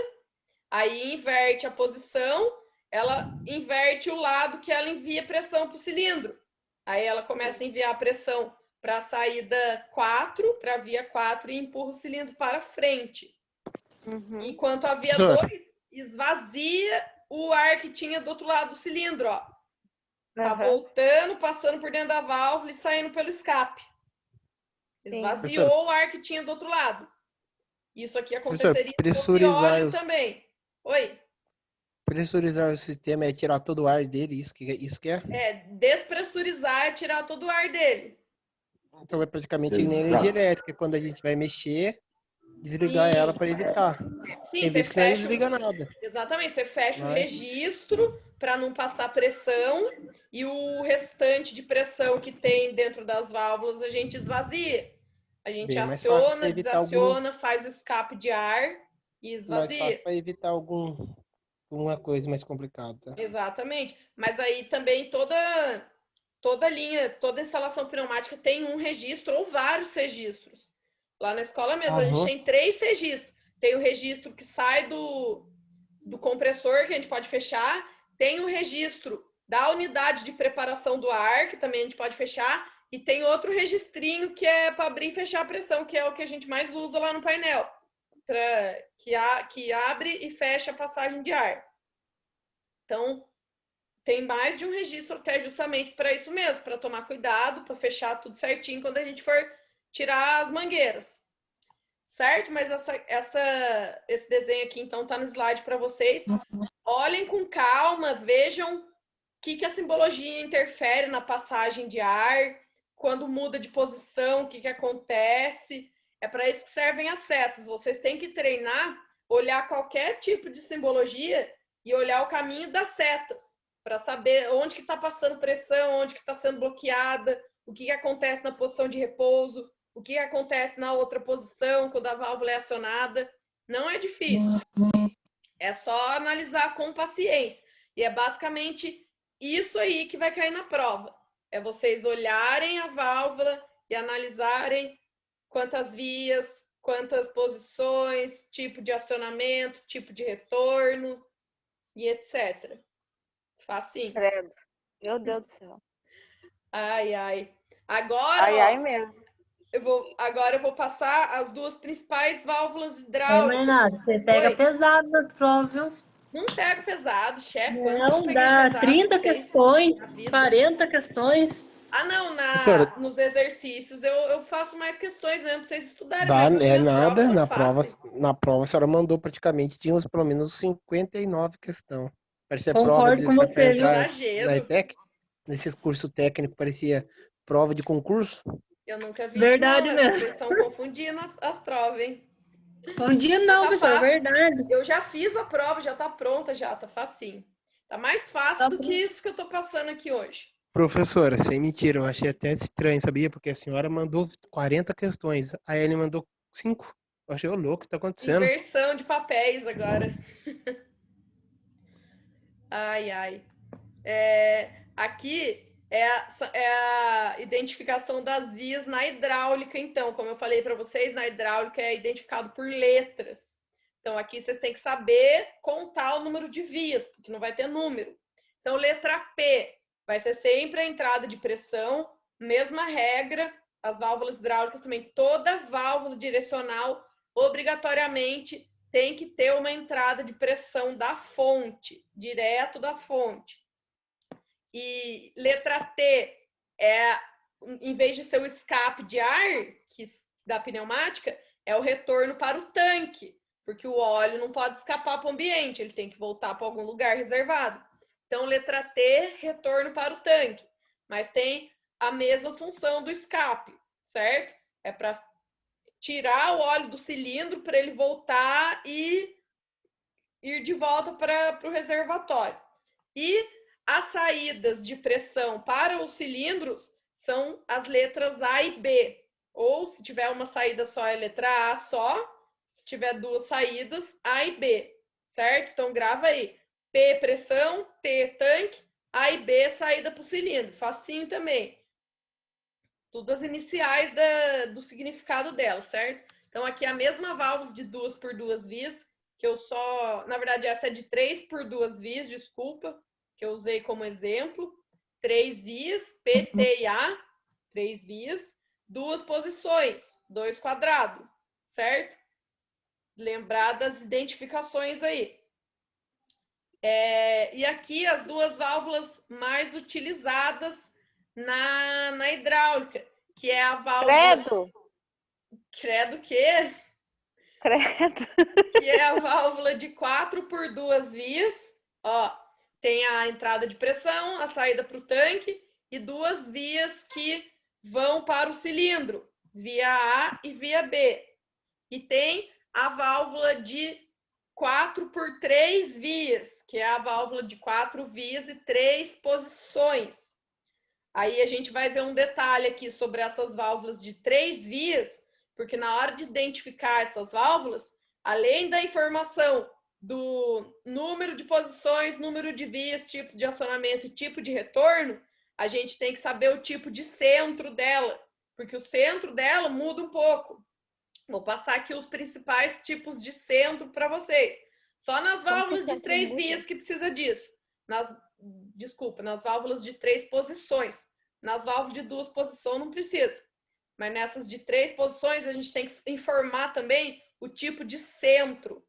aí inverte a posição, ela inverte o lado que ela envia pressão para o cilindro. Aí ela começa a enviar a pressão para a saída 4, para a via 4 e empurra o cilindro para frente. Enquanto a via 2 esvazia o ar que tinha do outro lado do cilindro, Tá voltando, passando por dentro da válvula e saindo pelo escape. Esvaziou o ar que tinha do outro lado. Isso aqui aconteceria com o óleo também. Oi? Pressurizar o sistema é tirar todo o ar dele, isso que é? Despressurizar é tirar todo o ar dele. Então é praticamente energia elétrica. Quando a gente vai mexer, desligar ela para evitar. Sim, você fecha, não desliga nada. Exatamente, você fecha o registro para não passar pressão e o restante de pressão que tem dentro das válvulas a gente esvazia. A gente aciona, desaciona, faz o escape de ar e esvazia. Mais fácil para evitar alguma coisa mais complicada. Exatamente. Mas aí também toda linha, toda instalação pneumática tem um registro ou vários registros. Lá na escola mesmo, a gente tem 3 registros. Tem o registro que sai do compressor, que a gente pode fechar. Tem o registro da unidade de preparação do ar, que também a gente pode fechar. E tem outro registrinho que é para abrir e fechar a pressão, que é o que a gente mais usa lá no painel. Que abre e fecha a passagem de ar. Então, tem mais de um registro até justamente para isso mesmo, para tomar cuidado, para fechar tudo certinho quando a gente for tirar as mangueiras. Certo? Mas esse desenho aqui, então, tá no slide para vocês. Olhem com calma, vejam o que a simbologia interfere na passagem de ar, quando muda de posição, o que acontece. É para isso que servem as setas. Vocês têm que treinar, olhar qualquer tipo de simbologia e olhar o caminho das setas, para saber onde que está passando pressão, onde que está sendo bloqueada, o que acontece na posição de repouso, o que acontece na outra posição, quando a válvula é acionada. Não é difícil. É só analisar com paciência. E é basicamente isso aí que vai cair na prova. É vocês olharem a válvula e analisarem quantas vias, quantas posições, tipo de acionamento, tipo de retorno e etc. Facinho. Credo. Meu Deus do céu. Ai, ai. Agora, ai mesmo. Agora eu vou passar as duas principais válvulas hidráulicas. Renata, você pega pesado na prova, viu? Não pego pesado, chefe. Não, dá 30 questões, 40 questões. Ah, não, nos exercícios eu faço mais questões mesmo, pra vocês estudarem. Na prova a senhora mandou praticamente, tínhamos pelo menos 59 questões. Parecia Concordo com você, viu? Na ETEC, nesses cursos técnicos, parecia prova de concurso. Eu nunca vi verdade isso, não. mesmo. Vocês estão confundindo as provas, hein? Confundindo não, pessoal, é verdade. Eu já fiz a prova, já tá pronta, já tá facinho. Tá mais fácil do que isso que eu tô passando aqui hoje. Professora, sem mentira, eu achei até estranho, sabia? Porque a senhora mandou 40 questões, aí ele mandou 5. Eu achei louco, o que tá acontecendo? Inversão de papéis agora. Ai, ai. Aqui é a identificação das vias na hidráulica, então. Como eu falei para vocês, na hidráulica é identificado por letras. Então, aqui vocês têm que saber contar o número de vias, porque não vai ter número. Então, letra P vai ser sempre a entrada de pressão, mesma regra, as válvulas hidráulicas também. Toda válvula direcional, obrigatoriamente, tem que ter uma entrada de pressão da fonte, direto da fonte. E letra T em vez de ser o escape de ar da pneumática, é o retorno para o tanque, porque o óleo não pode escapar para o ambiente, ele tem que voltar para algum lugar reservado. Então, letra T, retorno para o tanque, mas tem a mesma função do escape, certo? É para tirar o óleo do cilindro para ele voltar e ir de volta para o reservatório. E as saídas de pressão para os cilindros são as letras A e B. Ou, se tiver uma saída só, é letra A só. Se tiver duas saídas, A e B. Certo? Então, grava aí. P, pressão. T, tanque. A e B, saída para o cilindro. Facinho também. Tudo as iniciais do significado dela, certo? Então, aqui é a mesma válvula de 2 por 2 vias, que eu só... Na verdade, essa é de 3 por 2 vias, desculpa, que eu usei como exemplo. 3 vias, P, T e A, 3 vias. 2 posições, 2 quadrados, certo? Lembrar das identificações aí. E aqui as duas válvulas mais utilizadas na hidráulica, que é a válvula... Credo! Credo o quê? Credo! Que é a válvula de 4 por 2 vias. Ó, tem a entrada de pressão, a saída para o tanque e 2 vias que vão para o cilindro, via A e via B. E tem a válvula de 4 por 3 vias, que é a válvula de 4 vias e 3 posições. Aí a gente vai ver um detalhe aqui sobre essas válvulas de 3 vias, porque na hora de identificar essas válvulas, além da informação do número de posições, número de vias, tipo de acionamento e tipo de retorno, a gente tem que saber o tipo de centro dela, porque o centro dela muda um pouco. Vou passar aqui os principais tipos de centro para vocês. Só nas válvulas de 3 vias que precisa disso. Nas válvulas de 3 posições. Nas válvulas de 2 posições não precisa. Mas nessas de 3 posições a gente tem que informar também o tipo de centro.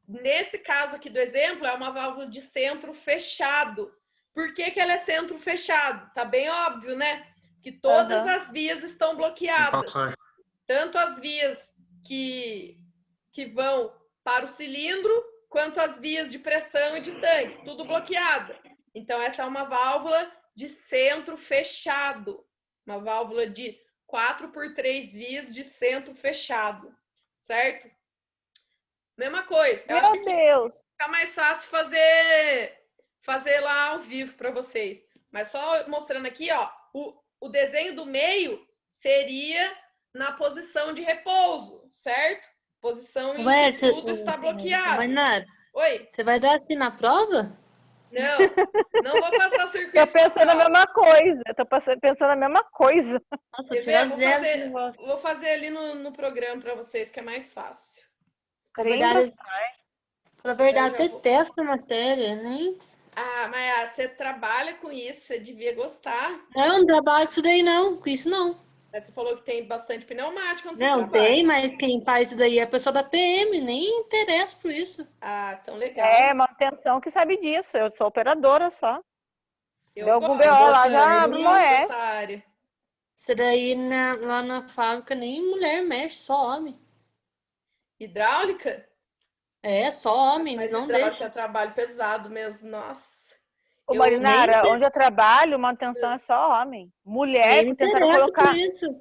nesse caso aqui do exemplo, é uma válvula de centro fechado. Por que que ela é centro fechado? Tá bem óbvio, né? Que todas as vias estão bloqueadas. Tanto as vias que vão para o cilindro, quanto as vias de pressão e de tanque, tudo bloqueado. Então, essa é uma válvula de centro fechado. Uma válvula de 4x3 vias de centro fechado. Certo? Mesma coisa. Eu acho que fica mais fácil fazer lá ao vivo para vocês. Mas só mostrando aqui, ó, o desenho do meio seria na posição de repouso, certo? Posição em que tudo está bloqueado. Oi? Você vai dar assim na prova? Não vou passar circuito. Tô pensando a mesma coisa. Tô pensando a mesma coisa. Nossa, vou fazer ali no programa para vocês, que é mais fácil. Na verdade, eu detesto a matéria, nem... Ah, mas você trabalha com isso, você devia gostar. Não trabalho com isso daí, não. Com isso, não. Mas você falou que tem bastante pneumática onde você trabalha. Não, tem, mas quem faz isso daí é a pessoa da PM, nem interessa por isso. Ah, tão legal. É, manutenção que sabe disso. Eu sou operadora só. Deu algum BO lá, já abre uma essa área. Isso daí lá na fábrica nem mulher mexe, só homem. Hidráulica? É, só homens, mas não deixa. É trabalho pesado mesmo, nossa. Ô, Marinara, onde eu trabalho, manutenção é só homem. Mulher,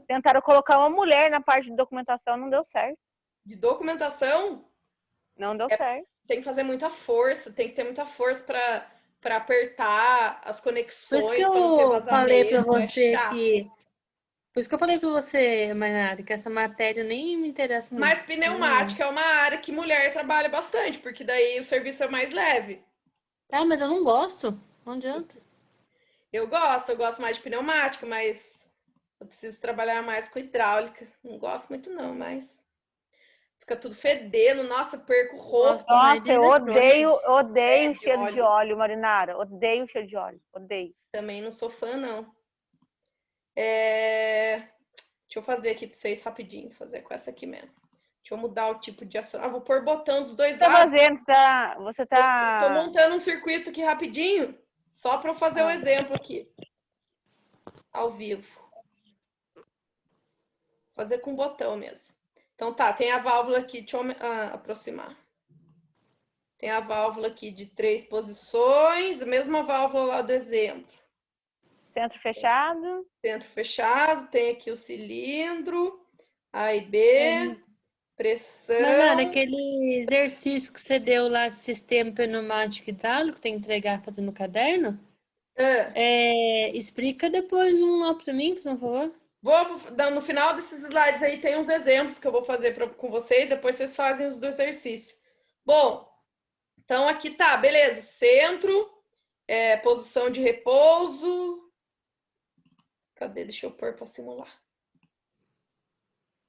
tentaram colocar uma mulher na parte de documentação, não deu certo. De documentação? Não deu certo. Tem que fazer muita força, tem que ter muita força para apertar as conexões, para não ter vazamento. Falei para você que... Por isso que eu falei para você, Marinara, que essa matéria nem me interessa muito. Mas pneumática é uma área que mulher trabalha bastante, porque daí o serviço é mais leve. Ah, mas eu não gosto. Não adianta. Eu gosto mais de pneumática, mas eu preciso trabalhar mais com hidráulica. Não gosto muito não, mas fica tudo fedendo. Nossa, perco o rosto. Nossa, eu odeio o cheiro de óleo, Marinara. Odeio o cheiro de óleo. Odeio. Também não sou fã, não. Deixa eu fazer aqui para vocês rapidinho. Fazer com essa aqui mesmo. Deixa eu mudar o tipo de ação. Vou pôr botão dos dois lados. Você tá... Tô montando um circuito aqui rapidinho. Só para eu fazer o exemplo aqui. Ao vivo. Fazer com botão mesmo. Então tá, tem a válvula aqui. Deixa eu aproximar. Tem a válvula aqui de 3 posições. A mesma válvula lá do exemplo. Centro fechado. Centro fechado. Tem aqui o cilindro. A e B. Pressão. Mas aquele exercício que você deu lá de sistema pneumático hidráulico, tem que entregar fazendo no caderno? Explica depois lá para mim, por favor. No final desses slides aí tem uns exemplos que eu vou fazer com vocês, depois vocês fazem os do exercício. Bom, então aqui tá, beleza. Centro, posição de repouso. Cadê? Deixa eu pôr para simular.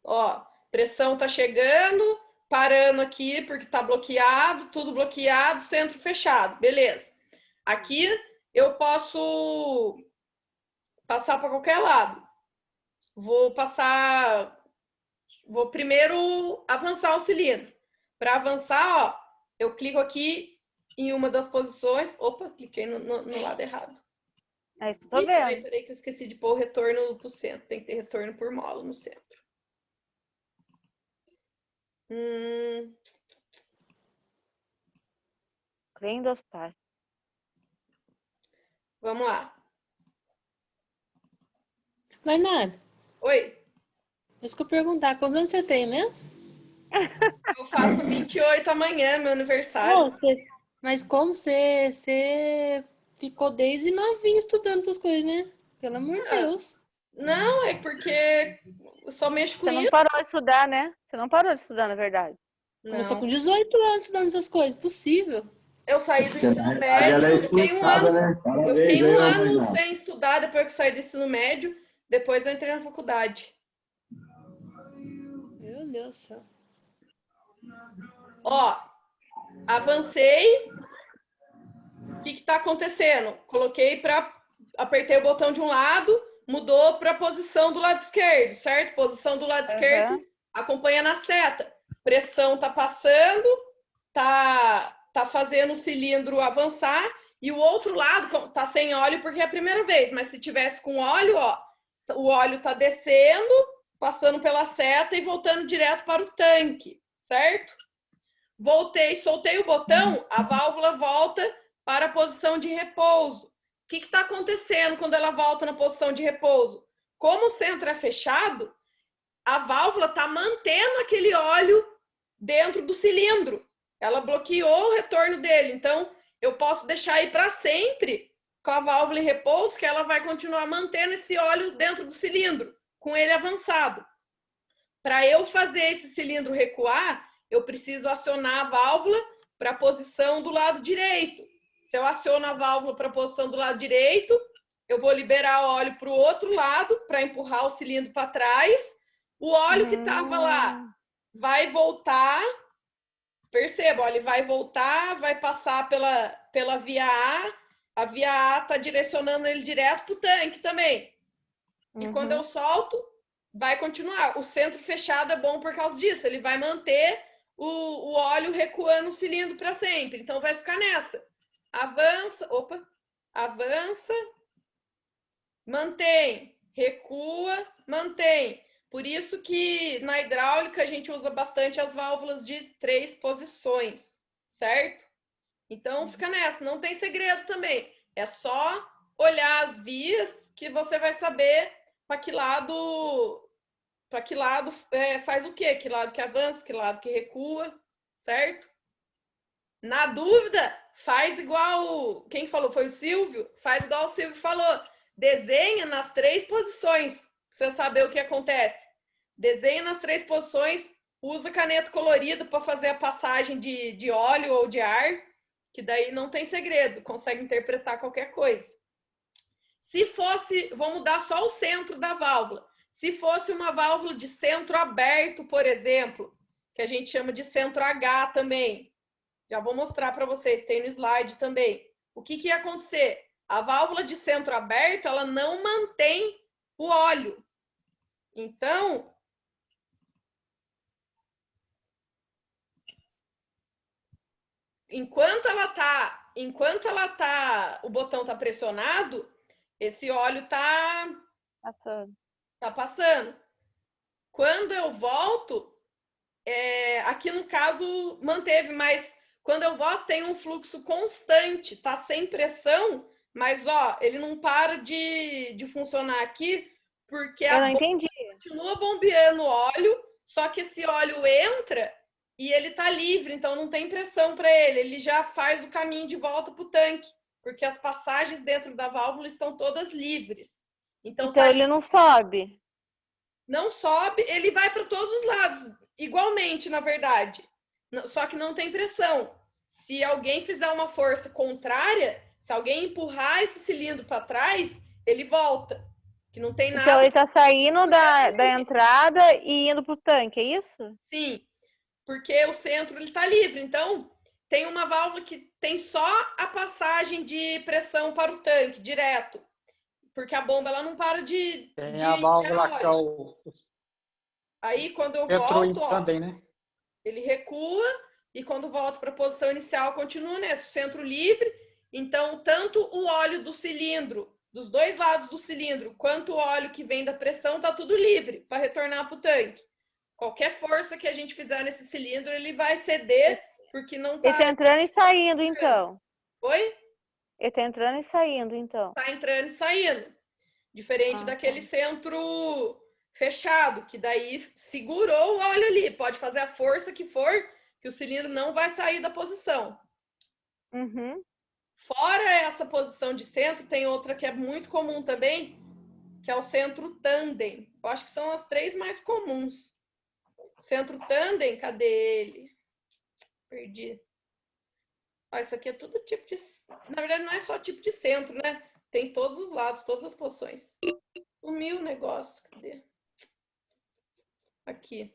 Ó. Pressão tá chegando, parando aqui porque tá bloqueado, tudo bloqueado, centro fechado, beleza. Aqui eu posso passar para qualquer lado. Vou primeiro avançar o cilindro. Para avançar, ó, eu clico aqui em uma das posições. Opa, cliquei no lado errado. É isso que eu tô vendo. Peraí que eu esqueci de pôr o retorno pro centro. Tem que ter retorno por mola no centro. Crê em Deus Pai. Vamos lá. Marinara. Oi. Deixa eu perguntar, quantos anos você tem mesmo? Eu faço 28 amanhã, meu aniversário. Mas como você ficou desde novinho estudando essas coisas, né? Pelo amor de Deus. Não, é porque eu só mexo com isso. Você não parou de estudar, né? Você não parou de estudar, na verdade. Começou com 18 anos estudando essas coisas. Possível. Eu saí do ensino médio, eu fiquei um ano sem estudar depois que saí do ensino médio. Depois eu entrei na faculdade. Meu Deus do céu. Ó, avancei. O que tá acontecendo? Apertei o botão de um lado, mudou para a posição do lado esquerdo, certo? Posição do lado esquerdo, acompanha na seta. Pressão tá passando, tá fazendo o cilindro avançar e o outro lado tá sem óleo porque é a primeira vez, mas se tivesse com óleo, ó, o óleo tá descendo, passando pela seta e voltando direto para o tanque, certo? Voltei, soltei o botão, a válvula volta para a posição de repouso. O que está acontecendo quando ela volta na posição de repouso? Como o centro é fechado, a válvula está mantendo aquele óleo dentro do cilindro. Ela bloqueou o retorno dele. Então, eu posso deixar aí para sempre com a válvula em repouso, que ela vai continuar mantendo esse óleo dentro do cilindro, com ele avançado. Para eu fazer esse cilindro recuar, eu preciso acionar a válvula para a posição do lado direito. Se eu aciono a válvula para a posição do lado direito, eu vou liberar o óleo para o outro lado para empurrar o cilindro para trás. O óleo que estava lá vai voltar. Perceba, ó, ele vai voltar, vai passar pela via A. A via A está direcionando ele direto para o tanque também. E quando eu solto, vai continuar. O centro fechado é bom por causa disso. Ele vai manter o óleo recuando o cilindro para sempre. Então, vai ficar nessa. Avança, avança, mantém, recua, mantém. Por isso que na hidráulica a gente usa bastante as válvulas de 3 posições, certo? Então, fica nessa. Não tem segredo também. É só olhar as vias que você vai saber para que lado faz o quê? Que lado que avança, que lado que recua, certo? Na dúvida, faz igual... Quem falou? Foi o Silvio? Faz igual o Silvio falou. Desenha nas 3 posições, para você saber o que acontece. Desenha nas 3 posições, usa caneta colorida para fazer a passagem de óleo ou de ar, que daí não tem segredo, consegue interpretar qualquer coisa. Se fosse... Vou mudar só o centro da válvula. Se fosse uma válvula de centro aberto, por exemplo, que a gente chama de centro H também, já vou mostrar para vocês, tem no slide também. O que ia acontecer? A válvula de centro aberto, ela não mantém o óleo. Então, enquanto o botão tá pressionado, esse óleo tá passando. Quando eu volto, aqui no caso manteve, mas quando eu volto tem um fluxo constante, tá sem pressão, mas ó, ele não para de funcionar aqui, porque a bomba continua bombeando óleo, só que esse óleo entra e ele tá livre, então não tem pressão para ele já faz o caminho de volta para o tanque, porque as passagens dentro da válvula estão todas livres. Então ele não sobe. Não sobe, ele vai para todos os lados, igualmente, na verdade. Só que não tem pressão. Se alguém fizer uma força contrária, se alguém empurrar esse cilindro para trás, ele volta. Que não tem nada. Então ele está saindo da entrada e indo para o tanque, é isso? Sim, porque o centro ele está livre. Então, tem uma válvula que tem só a passagem de pressão para o tanque, direto. Porque a bomba ela não para de a válvula que é o... Aí, quando eu volto, ó, também, né? ele recua e quando volta para a posição inicial, continua nesse centro livre. Então, tanto o óleo do cilindro, dos 2 lados do cilindro, quanto o óleo que vem da pressão, tá tudo livre para retornar para o tanque. Qualquer força que a gente fizer nesse cilindro, ele vai ceder, porque não tá... Ele tá entrando e saindo, então. Oi? Ele tá entrando e saindo, então. Tá entrando e saindo. Diferente daquele centro fechado, que daí segurou o óleo ali. Pode fazer a força que for, que o cilindro não vai sair da posição. Fora essa posição de centro, tem outra que é muito comum também, que é o centro tandem. Eu acho que são as 3 mais comuns. Centro tandem, cadê ele? Perdi. Ó, isso aqui é tudo tipo de... Na verdade, não é só tipo de centro, né? Tem todos os lados, todas as posições. Sumiu o negócio. Cadê? Aqui.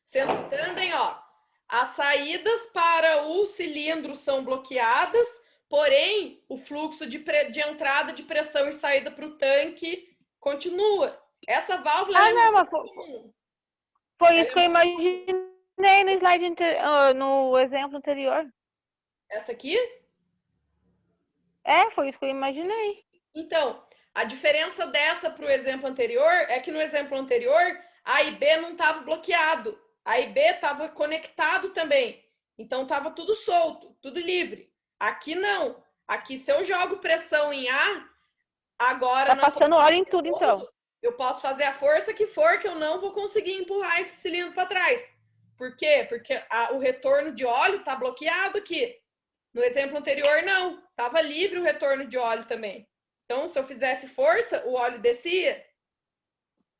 Centro tandem, ó. As saídas para o cilindro são bloqueadas, porém, o fluxo de entrada de pressão e saída para o tanque continua. Essa válvula... Foi isso que eu imaginei. Nem no slide no exemplo anterior. Essa aqui? Foi isso que eu imaginei. Então, a diferença dessa para o exemplo anterior é que no exemplo anterior, A e B não estava bloqueado. A e B estava conectado também. Então, estava tudo solto, tudo livre. Aqui não. Aqui, se eu jogo pressão em A, agora... Tá passando óleo em tudo, então. Eu posso fazer a força que for, que eu não vou conseguir empurrar esse cilindro para trás. Por quê? Porque o retorno de óleo está bloqueado aqui. No exemplo anterior, não. Estava livre o retorno de óleo também. Então, se eu fizesse força, o óleo descia.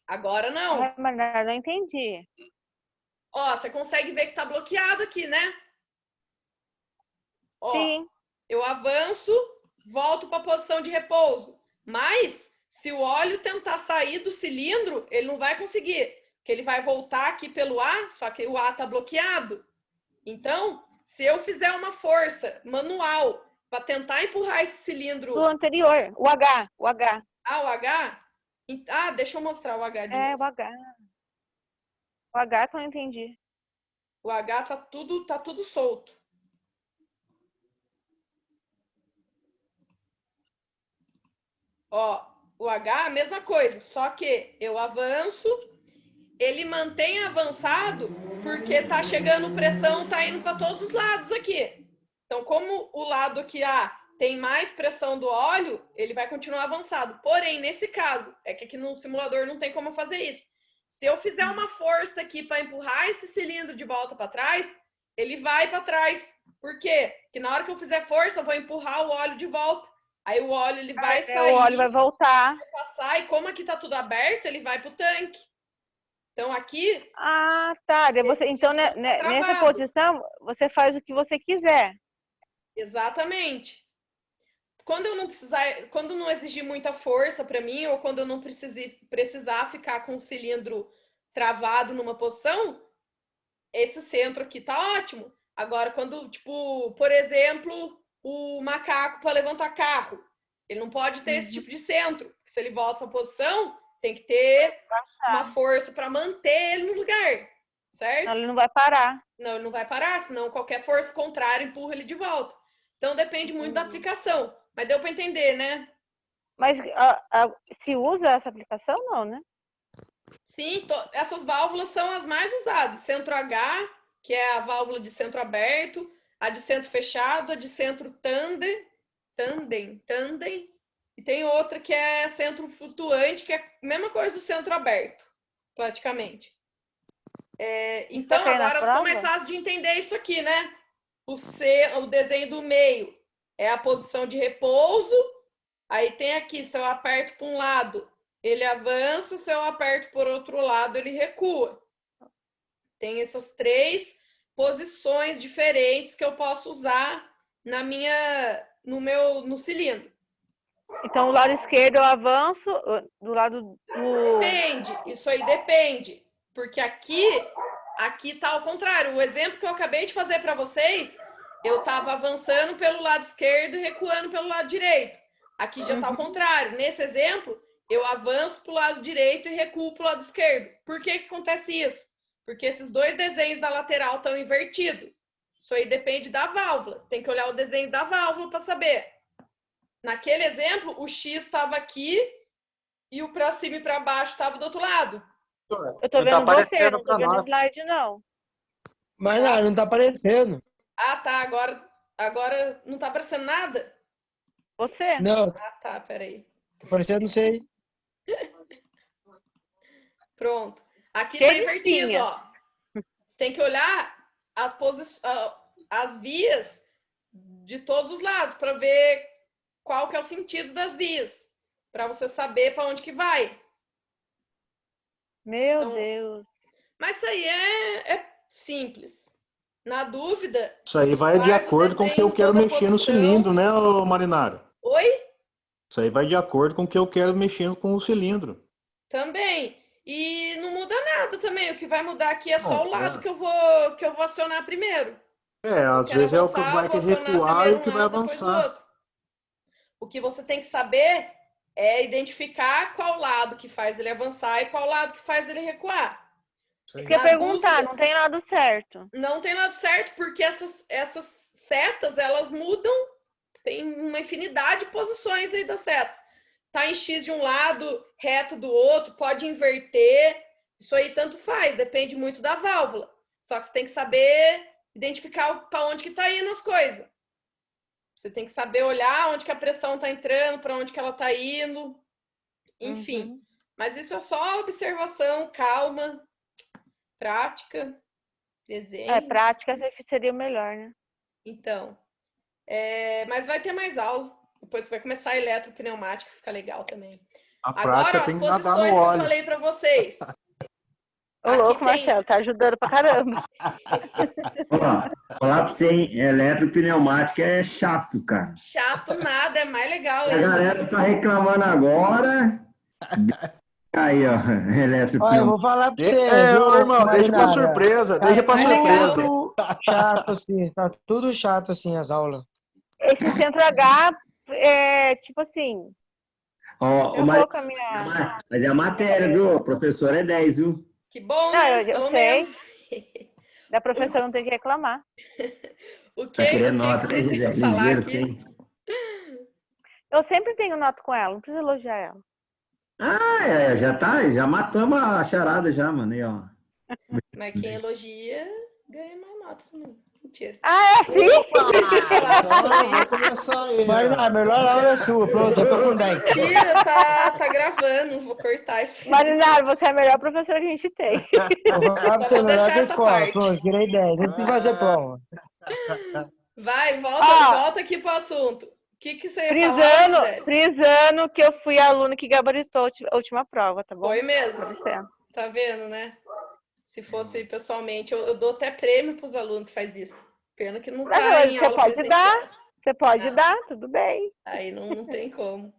Agora não. Mas não entendi. Ó, você consegue ver que está bloqueado aqui, né? Ó, sim. Eu avanço, volto para a posição de repouso. Mas, se o óleo tentar sair do cilindro, ele não vai conseguir. Porque ele vai voltar aqui pelo A, só que o A está bloqueado. Então, se eu fizer uma força manual para tentar empurrar esse cilindro... Do anterior, o H. Ah, o H? Ah, deixa eu mostrar o H de novo. O H. O H que eu não entendi. O H tá tudo solto. Ó, o H, a mesma coisa, só que eu avanço, ele mantém avançado porque tá chegando pressão, tá indo para todos os lados aqui. Então, como o lado aqui tem mais pressão do óleo, ele vai continuar avançado. Porém, nesse caso, é que aqui no simulador não tem como fazer isso. Se eu fizer uma força aqui para empurrar esse cilindro de volta para trás, ele vai para trás. Por quê? Porque na hora que eu fizer força, eu vou empurrar o óleo de volta. Aí o óleo ele vai sair. O óleo vai voltar. Vai passar, e como aqui tá tudo aberto, ele vai pro tanque. Então aqui... Ah, tá. Então, nessa posição, você faz o que você quiser. Exatamente. Quando eu não precisar, quando não exigir muita força para mim, ou quando eu não precisar ficar com o cilindro travado numa posição, esse centro aqui tá ótimo. Agora, quando, tipo, por exemplo, o macaco para levantar carro, ele não pode ter esse tipo de centro. Se ele volta para a posição, tem que ter uma força para manter ele no lugar, certo? Não, ele não vai parar. Não, ele não vai parar, senão qualquer força contrária empurra ele de volta. Então, depende muito da aplicação. Mas deu para entender, né? Mas se usa essa aplicação, não, né? Sim, essas válvulas são as mais usadas. Centro H, que é a válvula de centro aberto, a de centro fechado, a de centro tandem, e tem outra que é centro flutuante, que é a mesma coisa do centro aberto, praticamente. Então, agora ficou mais fácil de entender isso aqui, né? O desenho do meio é a posição de repouso. Aí tem aqui, se eu aperto para um lado, ele avança, se eu aperto por outro lado, ele recua. Tem essas 3 posições diferentes que eu posso usar no cilindro. Então, o lado esquerdo eu avanço, do lado do... Depende, isso aí depende. Porque aqui tá ao contrário. O exemplo que eu acabei de fazer para vocês, eu estava avançando pelo lado esquerdo e recuando pelo lado direito. Aqui já tá ao contrário. Nesse exemplo, eu avanço para o lado direito e recuo para o lado esquerdo. Por que acontece isso? Porque esses 2 desenhos da lateral estão invertidos. Isso aí depende da válvula. Você tem que olhar o desenho da válvula para saber. Naquele exemplo, o X estava aqui e o para cima e para baixo estava do outro lado. Eu tô vendo você, não tô vendo o slide, não. Mas não tá aparecendo. Ah, tá. Agora não tá aparecendo nada? Você? Não. Ah, tá. Peraí. Tá aparecendo, não sei. Pronto. Aqui tá invertido, ó. Você tem que olhar as vias de todos os lados para ver qual que é o sentido das vias, para você saber para onde que vai. Meu Deus. Mas isso aí é simples. Na dúvida... Isso aí vai de acordo com o que eu quero mexer no cilindro, né, Marinaro? Oi? Isso aí vai de acordo com o que eu quero mexer com o cilindro. Também. E não muda nada também. O que vai mudar aqui é só o lado que eu vou acionar primeiro. Às vezes é o que vai recuar e o que vai avançar. O que você tem que saber é identificar qual lado que faz ele avançar e qual lado que faz ele recuar. Quer perguntar, não tem lado certo. Não tem lado certo, porque essas setas, elas mudam, tem uma infinidade de posições aí das setas. Tá em X de um lado, reto do outro, pode inverter, isso aí tanto faz, depende muito da válvula. Só que você tem que saber identificar para onde que tá indo as coisas. Você tem que saber olhar onde que a pressão tá entrando, para onde que ela tá indo, enfim. Mas isso é só observação, calma, prática, desenho. Prática acho que seria o melhor, né? Então, mas vai ter mais aula. Depois você vai começar a eletropneumática, fica legal também. A prática Agora, tem as que nadar posições no que eu óleo. falei para vocês. Ô, louco, Marcelo, tá ajudando pra caramba. Ó, falar pra você, hein? Eletropneumática é chato, cara. Chato nada, é mais legal. A galera tá reclamando agora. Aí, ó, eletropneumática. Olha, eu vou falar pra você. Irmão, deixa pra surpresa, deixa pra surpresa. Chato, assim, tá tudo chato, assim, as aulas. Esse centro H é tipo assim. Mas é a matéria, viu? O professor é 10, viu? Que bom, não, né? eu sei. Da professora não tem que reclamar. O que, tá querendo nota, né, Gisele? Ligeiro, sim. Eu sempre tenho nota com ela, não precisa elogiar ela. Já matamos a charada já, mano. Aí, ó. Mas quem elogia ganha mais nota também. Mentira. Sim? Vamos começar aí. Mas a melhor aula é sua, pronto, eu tô com 10. Mentira, tá gravando, vou cortar isso. Marinaro, você é a melhor professora que a gente tem. Vou deixar essa parte. Pronto, tirei 10, não precisa fazer prova. Vai, volta aqui pro assunto. O que você ia falar, frisando que eu fui a aluna que gabaritou a última prova, tá bom? Foi mesmo. Tá vendo, né? Se fosse pessoalmente, eu dou até prêmio pros alunos que faz isso. Pena que não tá em aula presencial. Você pode dar, tudo bem. Aí não tem como.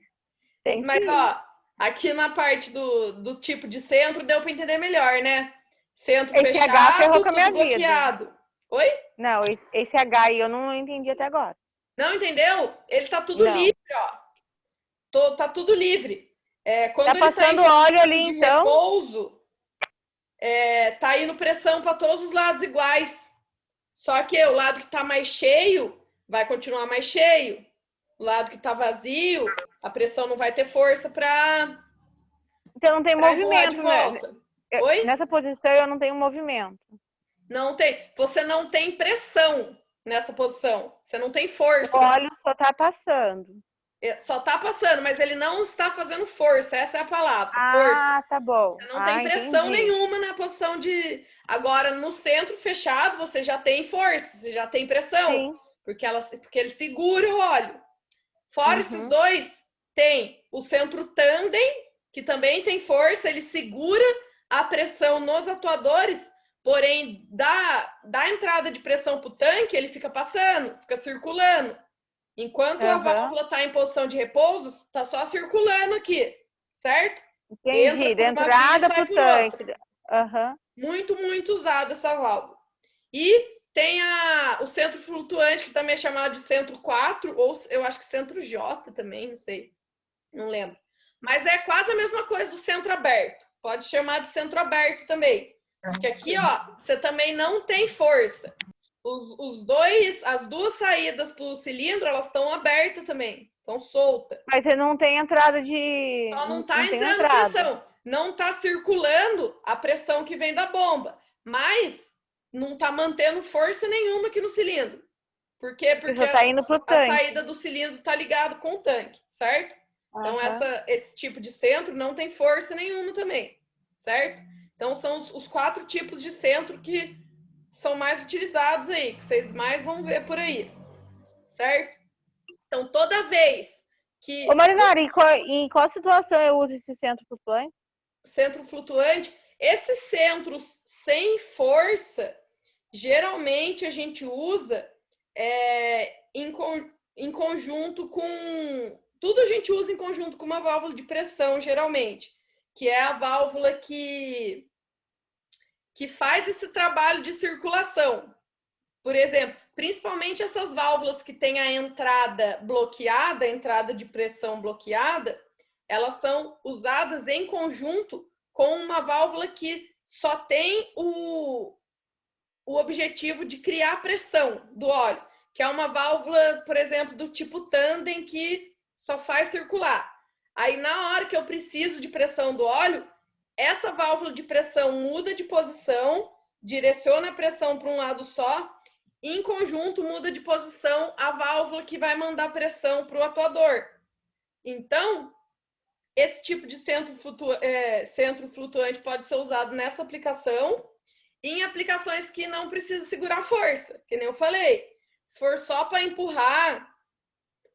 Mas, ó, aqui na parte do tipo de centro, deu para entender melhor, né? Centro esse fechado, H ferrou com a minha bloqueado. Vida. Oi? Não, esse H aí eu não entendi até agora. Não entendeu? Ele tá tudo livre, ó. Tá tudo livre. Quando tá passando óleo ali, então. Repouso, tá indo pressão para todos os lados iguais. Só que o lado que tá mais cheio vai continuar mais cheio. O lado que tá vazio, a pressão não vai ter força para. Então não tem movimento, né? Oi? Nessa posição eu não tenho movimento. Não tem. Você não tem pressão nessa posição. Você não tem força. O óleo só tá passando. Só tá passando, mas ele não está fazendo força. Essa é a palavra. Força. Tá bom. Você não tem pressão nenhuma na posição de. Agora, no centro fechado, você já tem força, você já tem pressão. Sim. Porque ele segura o óleo. Fora esses dois, tem o centro tandem, que também tem força, ele segura a pressão nos atuadores, porém, da entrada de pressão para o tanque, ele fica passando, fica circulando. Enquanto a válvula está em posição de repouso, está só circulando aqui, certo? Entendi, da entrada para o tanque. Muito, muito usada essa válvula. E tem o centro flutuante, que também é chamado de centro 4, ou eu acho que centro J também, não sei, não lembro. Mas é quase a mesma coisa do centro aberto. Pode chamar de centro aberto também. Porque aqui, ó, você também não tem força. As duas saídas para o cilindro, elas estão abertas também, estão soltas. Mas você não tem entrada de... Só não está entrando pressão. Não está circulando a pressão que vem da bomba. Mas não está mantendo força nenhuma aqui no cilindro. Por quê? Porque tá indo pro tanque. A saída do cilindro está ligada com o tanque, certo? Então, esse tipo de centro não tem força nenhuma também, certo? Então, são os 4 tipos de centro que são mais utilizados aí, que vocês mais vão ver por aí, certo? Então, toda vez que... Ô, Marinara, em qual situação eu uso esse centro flutuante? Centro flutuante, esses centros sem força, geralmente a gente usa em conjunto com... Tudo a gente usa em conjunto com uma válvula de pressão, geralmente, que é a válvula que faz esse trabalho de circulação. Por exemplo, principalmente essas válvulas que têm a entrada bloqueada, a entrada de pressão bloqueada, elas são usadas em conjunto com uma válvula que só tem o objetivo de criar pressão do óleo, que é uma válvula, por exemplo, do tipo tandem, que só faz circular. Aí, na hora que eu preciso de pressão do óleo, essa válvula de pressão muda de posição, direciona a pressão para um lado só, e, em conjunto, muda de posição a válvula que vai mandar pressão para o atuador. Então, esse tipo de centro flutuante pode ser usado nessa aplicação, em aplicações que não precisa segurar força, que nem eu falei. Se for só para empurrar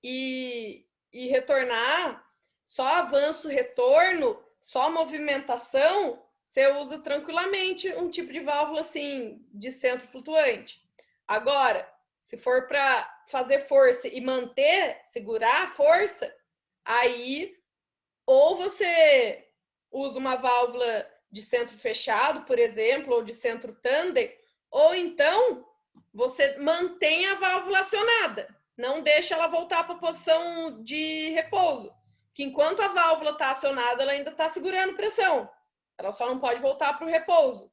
e retornar, só avanço, retorno, só movimentação, você usa tranquilamente um tipo de válvula assim, de centro flutuante. Agora, se for para fazer força e manter, segurar a força, aí ou você usa uma válvula de centro fechado, por exemplo, ou de centro tandem, ou então você mantém a válvula acionada, não deixa ela voltar para a posição de repouso, que enquanto a válvula está acionada, ela ainda está segurando pressão, ela só não pode voltar para o repouso.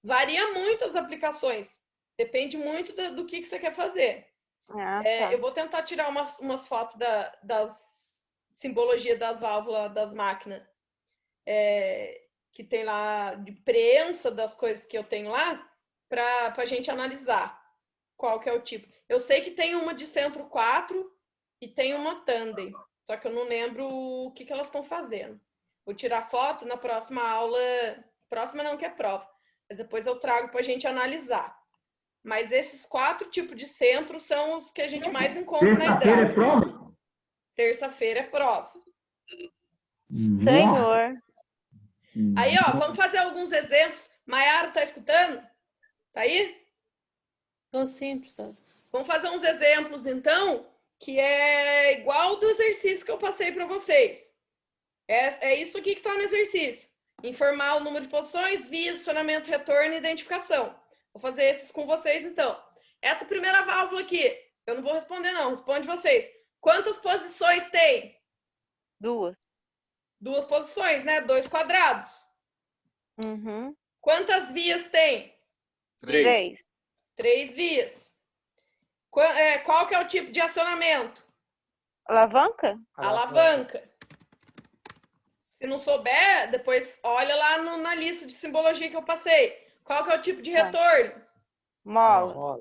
Varia muito as aplicações, depende muito do que você quer fazer. Tá. Eu vou tentar tirar umas fotos das simbologia das válvulas das máquinas que tem lá, de prensa das coisas que eu tenho lá, para a gente analisar qual que é o tipo. Eu sei que tem uma de centro 4 e tem uma tandem, só que eu não lembro o que elas estão fazendo. Vou tirar foto na próxima aula, próxima não, que é prova, mas depois eu trago para a gente analisar. Mas esses 4 tipos de centro são os que a gente mais encontra na hidráulica. Terça-feira é prova? Terça-feira é prova. Senhor. Aí, ó, vamos fazer alguns exemplos. Maiara, tá escutando? Tá aí? Tô sim, professor. Vamos fazer uns exemplos, então, que é igual do exercício que eu passei para vocês. É isso aqui que está no exercício. Informar o número de posições, vias, acionamento, retorno e identificação. Vou fazer esses com vocês, então. Essa primeira válvula aqui, eu não vou responder, não. Responde vocês. Quantas posições tem? 2. 2 posições, né? 2 quadrados. Uhum. Quantas vias tem? 3. 3 vias. Qual que é o tipo de acionamento? Alavanca? Alavanca. Se não souber, depois olha lá na lista de simbologia que eu passei. Qual que é o tipo de retorno? Mola.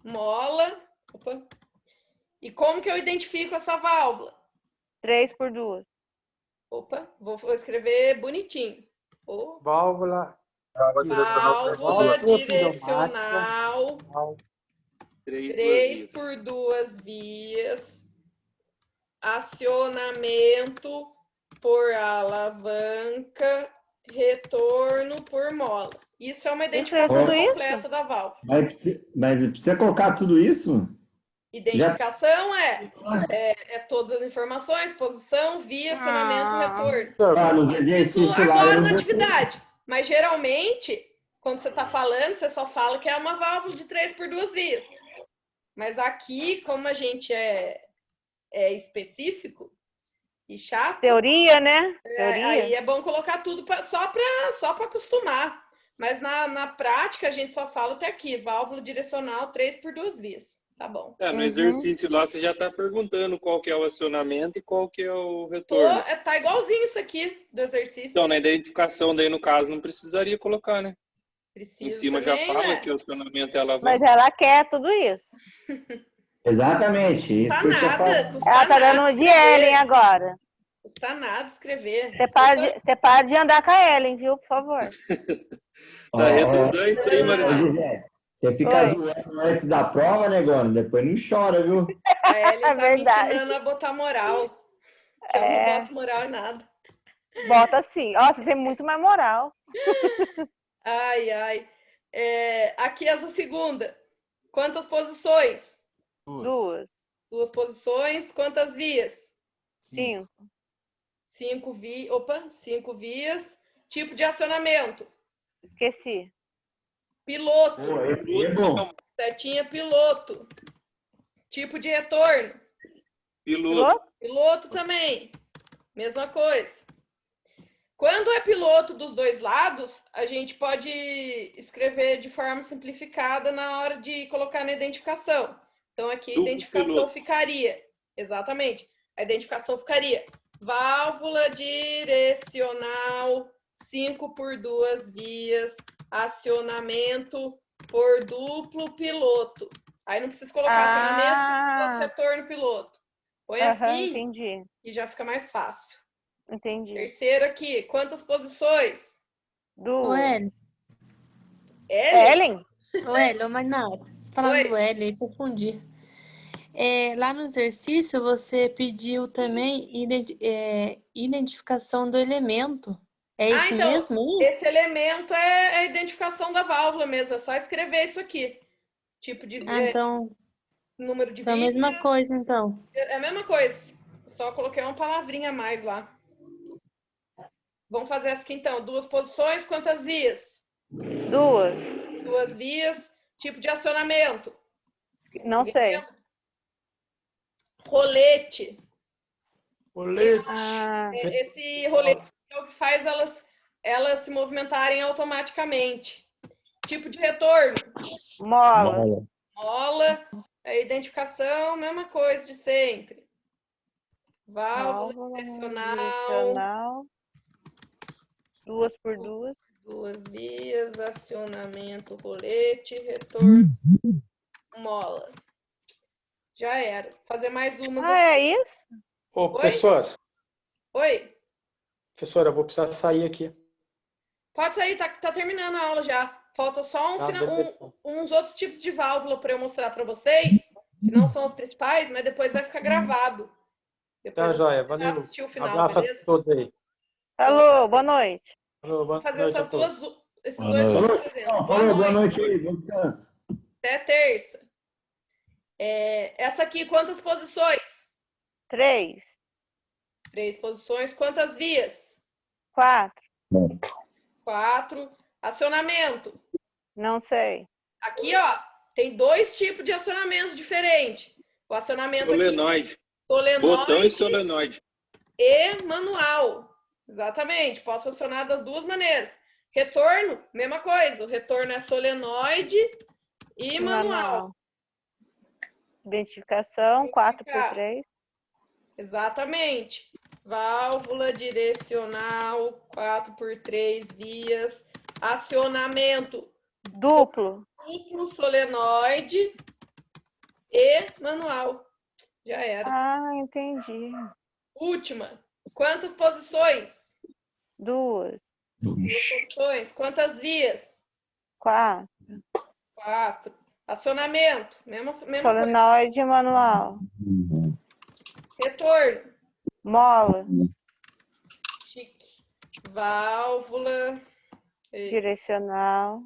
Mola. Opa. E como que eu identifico essa válvula? 3 por 2. Opa, vou escrever bonitinho. Válvula direcional. 3 por 2 vias. Acionamento por alavanca. Retorno por mola. Isso é uma identificação completa da válvula. Mas precisa colocar tudo isso? Identificação é todas as informações, posição, via, acionamento, retorno. Isso agora na atividade. Mas geralmente, quando você está falando, você só fala que é uma válvula de 3 por 2 vias. Mas aqui, como a gente é específico e chato... Teoria, né? Teoria. Aí é bom colocar tudo só para acostumar. Mas na prática, a gente só fala até aqui. Válvula direcional 3 por 2 vias. Tá bom. No exercício lá, você já está perguntando qual que é o acionamento e qual que é o retorno. Tá igualzinho isso aqui do exercício. Então, na identificação, daí no caso, não precisaria colocar, né? Precisa em cima também, já fala, né? que o acionamento é alavanca. Mas ela quer tudo isso. Exatamente. Isso Custa que eu tô nada. falando. Ela tá dando um de Ellen agora. Custa nada escrever. Você para de andar com a Ellen, viu? Por favor. Tá redundante aí, Marina. Você fica zoando antes da prova, negócio, depois não chora, viu? A Ellen tá me ensinando a botar moral. Eu não boto moral em nada. Bota sim. Ó, você tem muito mais moral. Ai, ai. Aqui essa segunda. Quantas posições? 2. 2 posições. Quantas vias? 5. 5 vias. Tipo de acionamento? Esqueci. Piloto. Setinha, piloto. Tipo de retorno? Piloto. Piloto também. Mesma coisa. Quando Quando é piloto dos dois lados, a gente pode escrever de forma simplificada na hora de colocar na identificação. Então, aqui a identificação ficaria, exatamente, a identificação ficaria válvula direcional 5 por 2 vias, acionamento por duplo piloto. Aí não precisa colocar acionamento, retorno piloto. Põe assim entendi. E já fica mais fácil. Entendi. Terceiro aqui, quantas posições? Do Ellen. Ellen? O Ellen, mas não. Você falando do Ellen, eu confundi. Lá no exercício, você pediu também identificação do elemento. É esse então, mesmo? Esse elemento é a identificação da válvula mesmo. É só escrever isso aqui. Tipo de então, número de vias. É a mesma coisa, então. É a mesma coisa. Só coloquei uma palavrinha a mais lá. Vamos fazer essa aqui, então. 2 posições, quantas vias? 2. 2 vias. Tipo de acionamento? Não sei. Rolete. Rolete. Esse rolete é o que faz elas se movimentarem automaticamente. Tipo de retorno? Mola. Mola. A identificação, mesma coisa de sempre. Válvula direcional. 2 por 2. 2 vias, acionamento, rolete, retorno, mola. Já era. Fazer mais umas aqui. É isso? Ô, professor. Oi? Professora, eu vou precisar sair aqui. Pode sair, tá terminando a aula já. Falta só uns outros tipos de válvula para eu mostrar para vocês, que não são as principais, mas depois vai ficar gravado. Depois joia. Valeu. Assistir o final, abraço beleza? a todos aí. Alô, boa noite. Alô, boa fazer noite essas duas, esses boa dois noite. exemplos. Boa noite aí, bom descanso. Até terça. Essa aqui, quantas posições? 3. 3 posições. Quantas vias? 4. 4. Acionamento? Não sei. Aqui, ó, tem 2 tipos de acionamento diferentes. O acionamento solenoide. Aqui, solenoide. Botão e solenoide. E manual. Exatamente. Posso acionar das duas maneiras. Retorno, mesma coisa. O retorno é solenoide e manual. Identificação, 4 por 3. Exatamente. Válvula direcional, 4 por 3 vias. Acionamento. Duplo solenoide e manual. Já era. Ah, entendi. Última. Quantas posições? 2. 2 posições. Quantas vias? 4. 4. Acionamento. Mesma solenoide coisa. manual. Retorno. Mola. Chique. Válvula. Direcional.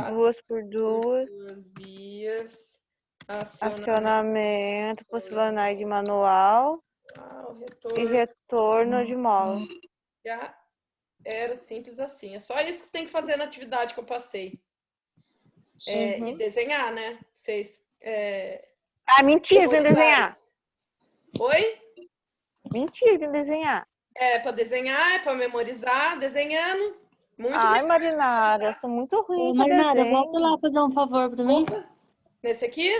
2 por 2. 2 vias. Acionamento por solenoide manual. E retorno de mola. Já era simples assim. É só isso que tem que fazer na atividade que eu passei. E desenhar, né? Vocês. Mentira, tem que desenhar. Oi? Mentira, tem que desenhar. É para desenhar, é para memorizar, desenhando. Muito Marinara, eu sou muito ruim. Marinara, volta lá fazer um favor para mim. Nesse aqui?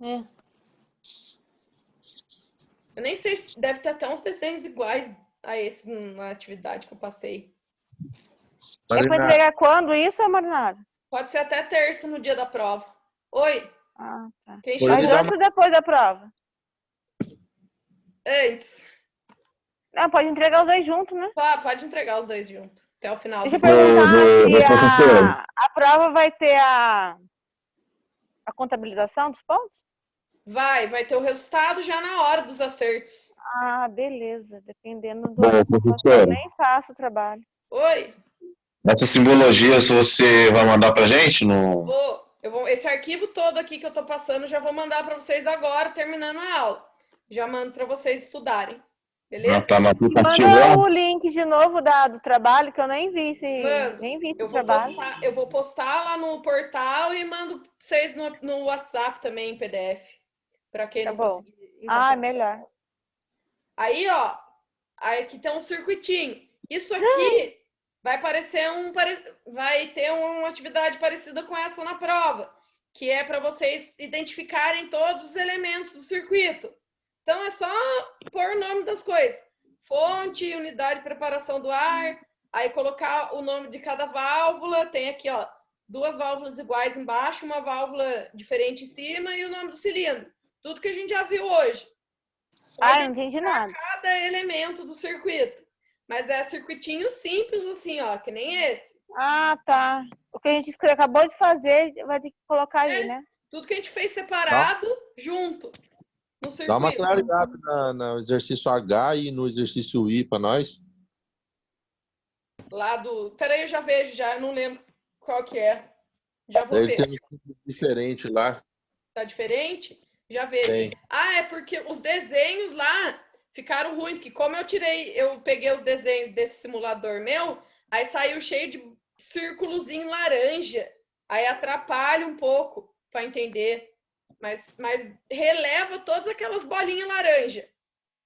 É. Eu nem sei se deve ter até uns desenhos iguais a esse na atividade que eu passei. É para entregar quando isso, Marinara? Pode ser até terça, no dia da prova. Oi? Tá. Quem Mas antes ou depois da prova? Antes. Não, pode entregar os dois juntos, né? Pode entregar os dois juntos. Até o final. Deixa eu perguntar se a prova vai ter a contabilização dos pontos? Vai ter o resultado já na hora dos acertos. Beleza. Dependendo do eu nem faço o trabalho. Oi? Essas simbologias você vai mandar pra gente? Esse arquivo todo aqui que eu tô passando, já vou mandar para vocês agora, terminando a aula. Já mando para vocês estudarem. Beleza? Manda o link de novo do trabalho, que eu nem vi esse trabalho. Eu vou postar lá no portal e mando pra vocês no WhatsApp também, em PDF. Para quem não conseguir. Melhor. Aí, ó, Aí aqui tem um circuitinho. Isso aqui vai ter uma atividade parecida com essa na prova, que é para vocês identificarem todos os elementos do circuito. Então, é só pôr o nome das coisas. Fonte, unidade de preparação do ar, aí colocar o nome de cada válvula. Tem aqui, ó, 2 válvulas iguais embaixo, uma válvula diferente em cima e o nome do cilindro. Tudo que a gente já viu hoje. Não entendi nada. Cada elemento do circuito. Mas é circuitinho simples assim, ó, que nem esse. Tá. O que a gente acabou de fazer, vai ter que colocar aí, né? Tudo que a gente fez separado, junto. No circuito. Dá uma claridade no exercício H e no exercício I para nós. Lá do... Peraí, eu já vejo, eu não lembro qual que é. Já vou ver. Tem um diferente lá. Tá diferente? Já vejo. Tem. É porque os desenhos lá ficaram ruins, porque como eu peguei os desenhos desse simulador meu, aí saiu cheio de círculozinho laranja. Aí atrapalha um pouco para entender. Mas releva todas aquelas bolinhas laranja.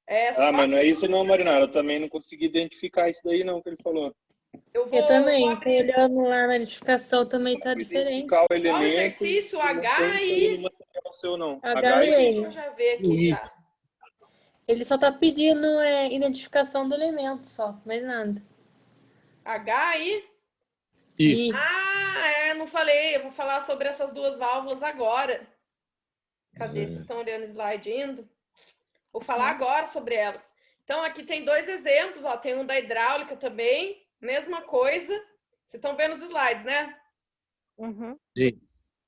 Mas não é isso não, Marinara. Eu também não consegui identificar isso daí não, que ele falou. Eu também, tô olhando lá na identificação, também tá diferente. O elemento, o exercício H e... Seu, não. H e deixa eu já ver aqui já. Ele só tá pedindo identificação do elemento, só, mais nada. H e... I. Não falei. Eu vou falar sobre essas 2 válvulas agora. Cadê? Vocês estão olhando o slide ainda? Vou falar agora sobre elas. Então, aqui tem 2 exemplos. Ó, tem um da hidráulica também. Mesma coisa. Vocês estão vendo os slides, né? Uhum. Sim.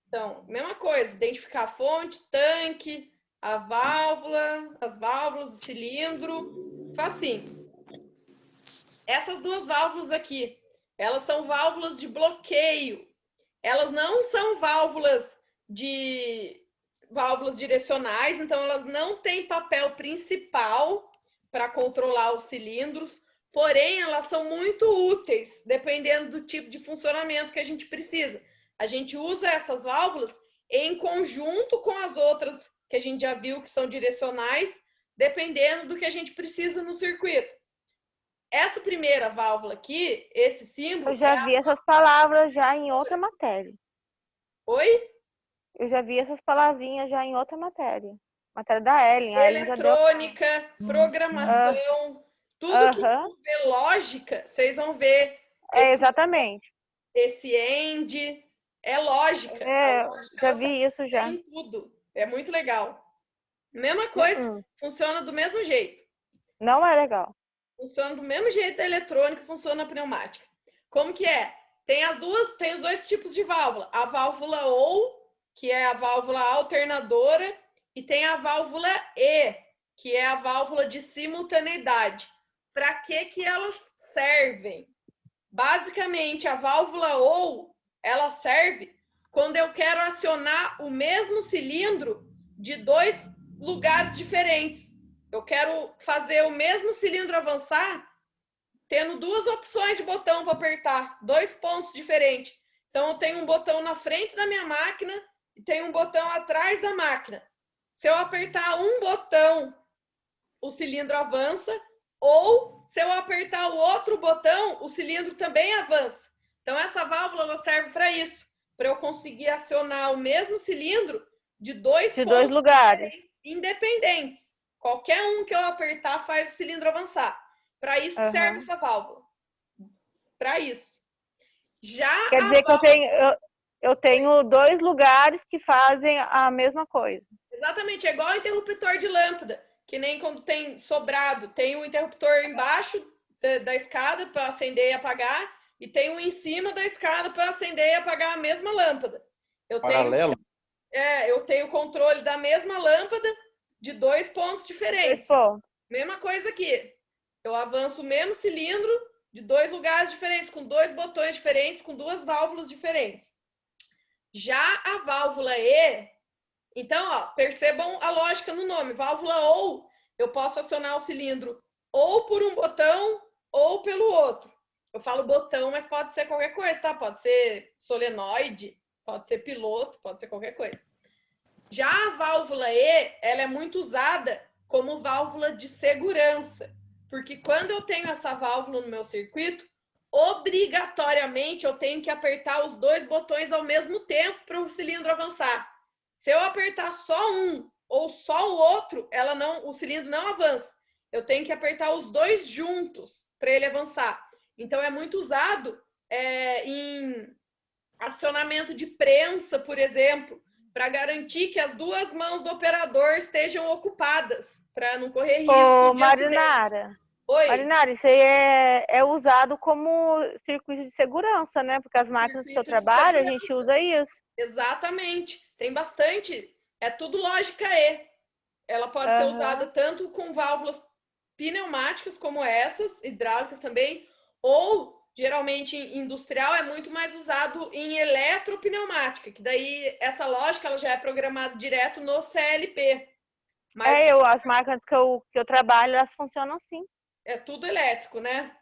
Então, mesma coisa. Identificar a fonte, tanque, a válvula, as válvulas, o cilindro. Facinho. Essas 2 válvulas aqui, elas são válvulas de bloqueio. Elas não são válvulas direcionais, então elas não têm papel principal para controlar os cilindros, porém elas são muito úteis, dependendo do tipo de funcionamento que a gente precisa. A gente usa essas válvulas em conjunto com as outras que a gente já viu que são direcionais, dependendo do que a gente precisa no circuito. Essa primeira válvula aqui, esse símbolo... Eu já vi essas palavras já em outra matéria. Oi? Eu já vi essas palavrinhas já em outra matéria. Matéria da Ellen. Eletrônica, programação, tudo que envolver lógica, vocês vão ver. Exatamente. Esse end, é lógica. Já vi isso já. Em tudo. É muito legal. Mesma coisa, funciona do mesmo jeito. Não é legal. Funciona do mesmo jeito da eletrônica, funciona a pneumática. Como que é? Tem os 2 tipos de válvula. A válvula OU, que é a válvula alternadora, e tem a válvula E, que é a válvula de simultaneidade. Para que elas servem? Basicamente, a válvula OU, ela serve quando eu quero acionar o mesmo cilindro de 2 lugares diferentes. Eu quero fazer o mesmo cilindro avançar tendo 2 opções de botão para apertar, 2 pontos diferentes. Então, eu tenho um botão na frente da minha máquina e tenho um botão atrás da máquina. Se eu apertar um botão, o cilindro avança, ou se eu apertar o outro botão, o cilindro também avança. Então, essa válvula ela serve para isso, para eu conseguir acionar o mesmo cilindro de 2 pontos lugares independentes. Qualquer um que eu apertar faz o cilindro avançar. Para isso serve essa válvula. Para isso. Já quer dizer que eu tenho 2 lugares que fazem a mesma coisa. Exatamente, é igual interruptor de lâmpada, que nem quando tem sobrado, tem um interruptor embaixo da escada para acender e apagar, e tem um em cima da escada para acender e apagar a mesma lâmpada. Paralelo? Eu tenho controle da mesma lâmpada de 2 pontos diferentes. 2 pontos. Mesma coisa aqui. Eu avanço o mesmo cilindro de 2 lugares diferentes, com 2 botões diferentes, com 2 válvulas diferentes. Já a válvula E, então, percebam a lógica no nome. Válvula OU, eu posso acionar o cilindro ou por um botão ou pelo outro. Eu falo botão, mas pode ser qualquer coisa, tá? Pode ser solenoide, pode ser piloto, pode ser qualquer coisa. Já a válvula E, ela é muito usada como válvula de segurança. Porque quando eu tenho essa válvula no meu circuito, obrigatoriamente eu tenho que apertar os dois botões ao mesmo tempo para o cilindro avançar. Se eu apertar só um ou só o outro, o cilindro não avança. Eu tenho que apertar os dois juntos para ele avançar. Então, é muito usado em acionamento de prensa, por exemplo, para garantir que as duas mãos do operador estejam ocupadas, para não correr risco de Marinara. Oi? Marinara, isso aí é usado como circuito de segurança, né? Porque as máquinas do seu trabalho, a gente usa isso. Exatamente. Tem bastante. É tudo lógica E. Ela pode ser usada tanto com válvulas pneumáticas como essas, hidráulicas também, ou geralmente industrial é muito mais usado em eletropneumática, que daí essa lógica ela já é programada direto no CLP. Mas as máquinas que eu trabalho, elas funcionam assim. É tudo elétrico, né?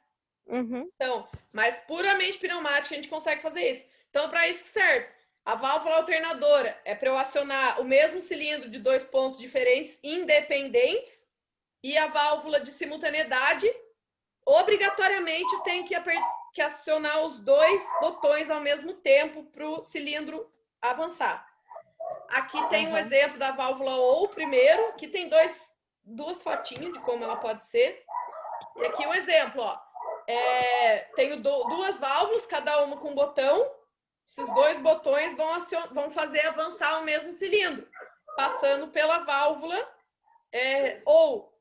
Uhum. Então, mas puramente pneumática a gente consegue fazer isso. Então, para isso que serve. A válvula alternadora é para eu acionar o mesmo cilindro de 2 pontos diferentes, independentes, e a válvula de simultaneidade, obrigatoriamente eu tenho que acionar os dois botões ao mesmo tempo para o cilindro avançar. Aqui tem um exemplo da válvula OU primeiro, que tem duas fotinhas de como ela pode ser. E aqui um exemplo, ó. Tenho duas válvulas, cada uma com um botão. Esses dois botões vão fazer avançar o mesmo cilindro, passando pela válvula OU.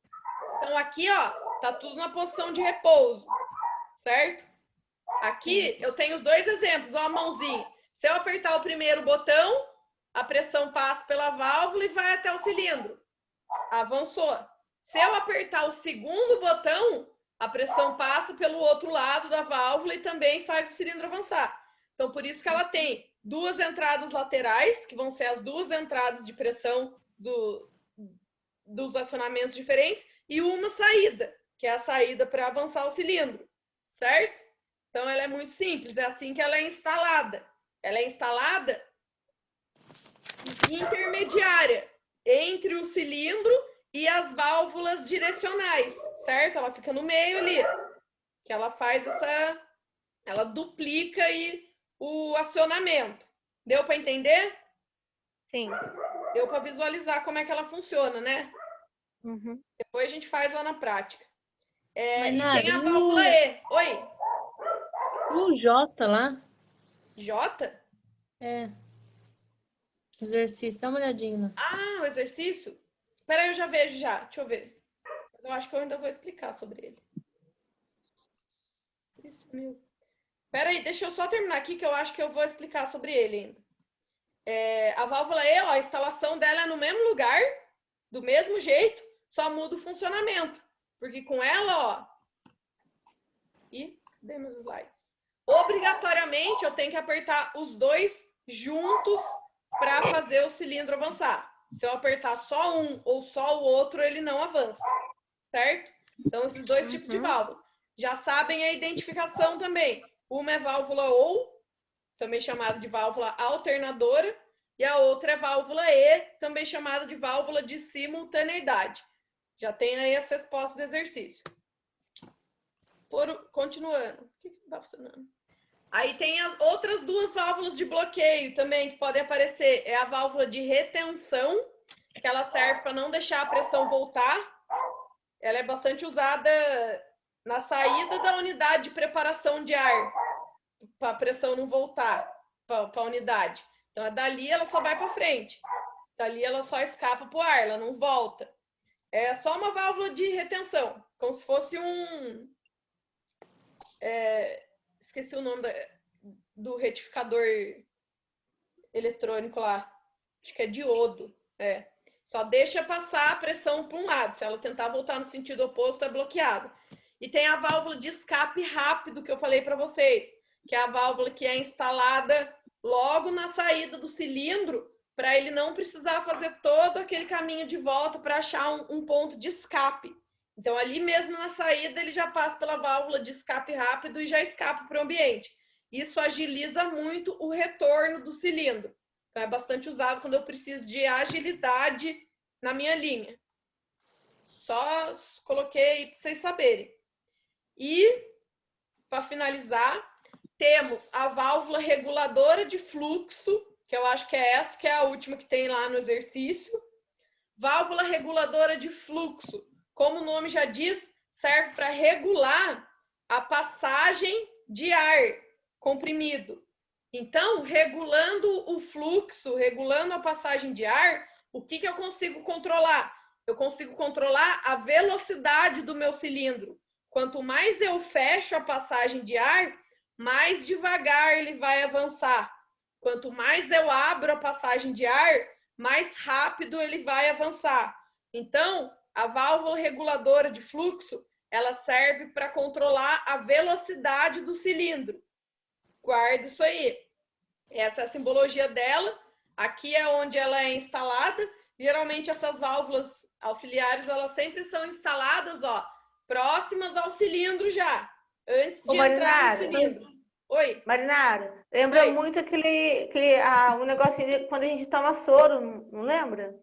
Então, aqui, ó, tá tudo na posição de repouso, certo? Aqui eu tenho os dois exemplos, ó, a mãozinha. Se eu apertar o primeiro botão, a pressão passa pela válvula e vai até o cilindro. Avançou. Se eu apertar o segundo botão, a pressão passa pelo outro lado da válvula e também faz o cilindro avançar. Então, por isso que ela tem duas entradas laterais, que vão ser as duas entradas de pressão dos acionamentos diferentes, e uma saída, que é a saída para avançar o cilindro, certo? Então, ela é muito simples, é assim que ela é instalada. Ela é instalada intermediária entre o cilindro e as válvulas direcionais, certo? Ela fica no meio ali, que ela faz ela duplica aí o acionamento. Deu para entender? Sim. Deu para visualizar como é que ela funciona, né? Uhum. Depois a gente faz lá na prática. E tem a válvula E. Oi? O J lá. J? Exercício, dá uma olhadinha. Ah, o exercício? Peraí, eu já vejo já. Deixa eu ver. Eu acho que eu ainda vou explicar sobre ele. Isso mesmo. Peraí, deixa eu só terminar aqui que eu acho que eu vou explicar sobre ele ainda. A válvula E, ó, a instalação dela é no mesmo lugar, do mesmo jeito, só muda o funcionamento. Porque com ela, ó... Cadê meus slides? Obrigatoriamente eu tenho que apertar os dois juntos para fazer o cilindro avançar. Se eu apertar só um ou só o outro, ele não avança, certo? Então, esses dois tipos de válvula. Já sabem a identificação também. Uma é válvula OU, também chamada de válvula alternadora, e a outra é válvula E, também chamada de válvula de simultaneidade. Já tem aí as respostas do exercício. Continuando. Por que não está funcionando? Aí tem as outras duas válvulas de bloqueio também que podem aparecer. É a válvula de retenção, que ela serve para não deixar a pressão voltar. Ela é bastante usada na saída da unidade de preparação de ar, para a pressão não voltar para a unidade. Então, dali ela só vai para frente. Dali ela só escapa para o ar, ela não volta. É só uma válvula de retenção, como se fosse esqueci o nome do retificador eletrônico lá. Acho que é diodo. Só deixa passar a pressão para um lado. Se ela tentar voltar no sentido oposto, é bloqueado. E tem a válvula de escape rápido que eu falei para vocês, que é a válvula que é instalada logo na saída do cilindro, para ele não precisar fazer todo aquele caminho de volta para achar um ponto de escape. Então, ali mesmo na saída, ele já passa pela válvula de escape rápido e já escapa para o ambiente. Isso agiliza muito o retorno do cilindro. Então, é bastante usado quando eu preciso de agilidade na minha linha. Só coloquei aí para vocês saberem. E, para finalizar, temos a válvula reguladora de fluxo, que eu acho que é essa, que é a última que tem lá no exercício. Válvula reguladora de fluxo, como o nome já diz, serve para regular a passagem de ar comprimido. Então, regulando o fluxo, regulando a passagem de ar, o que eu consigo controlar? Eu consigo controlar a velocidade do meu cilindro. Quanto mais eu fecho a passagem de ar, mais devagar ele vai avançar. Quanto mais eu abro a passagem de ar, mais rápido ele vai avançar. Então, a válvula reguladora de fluxo, ela serve para controlar a velocidade do cilindro. Guarda isso aí. Essa é a simbologia dela. Aqui é onde ela é instalada. Geralmente essas válvulas auxiliares, elas sempre são instaladas, ó, próximas ao cilindro já, antes de entrar no cilindro. Oi. Marinara, lembra muito um negocinho de quando a gente toma soro, não lembra?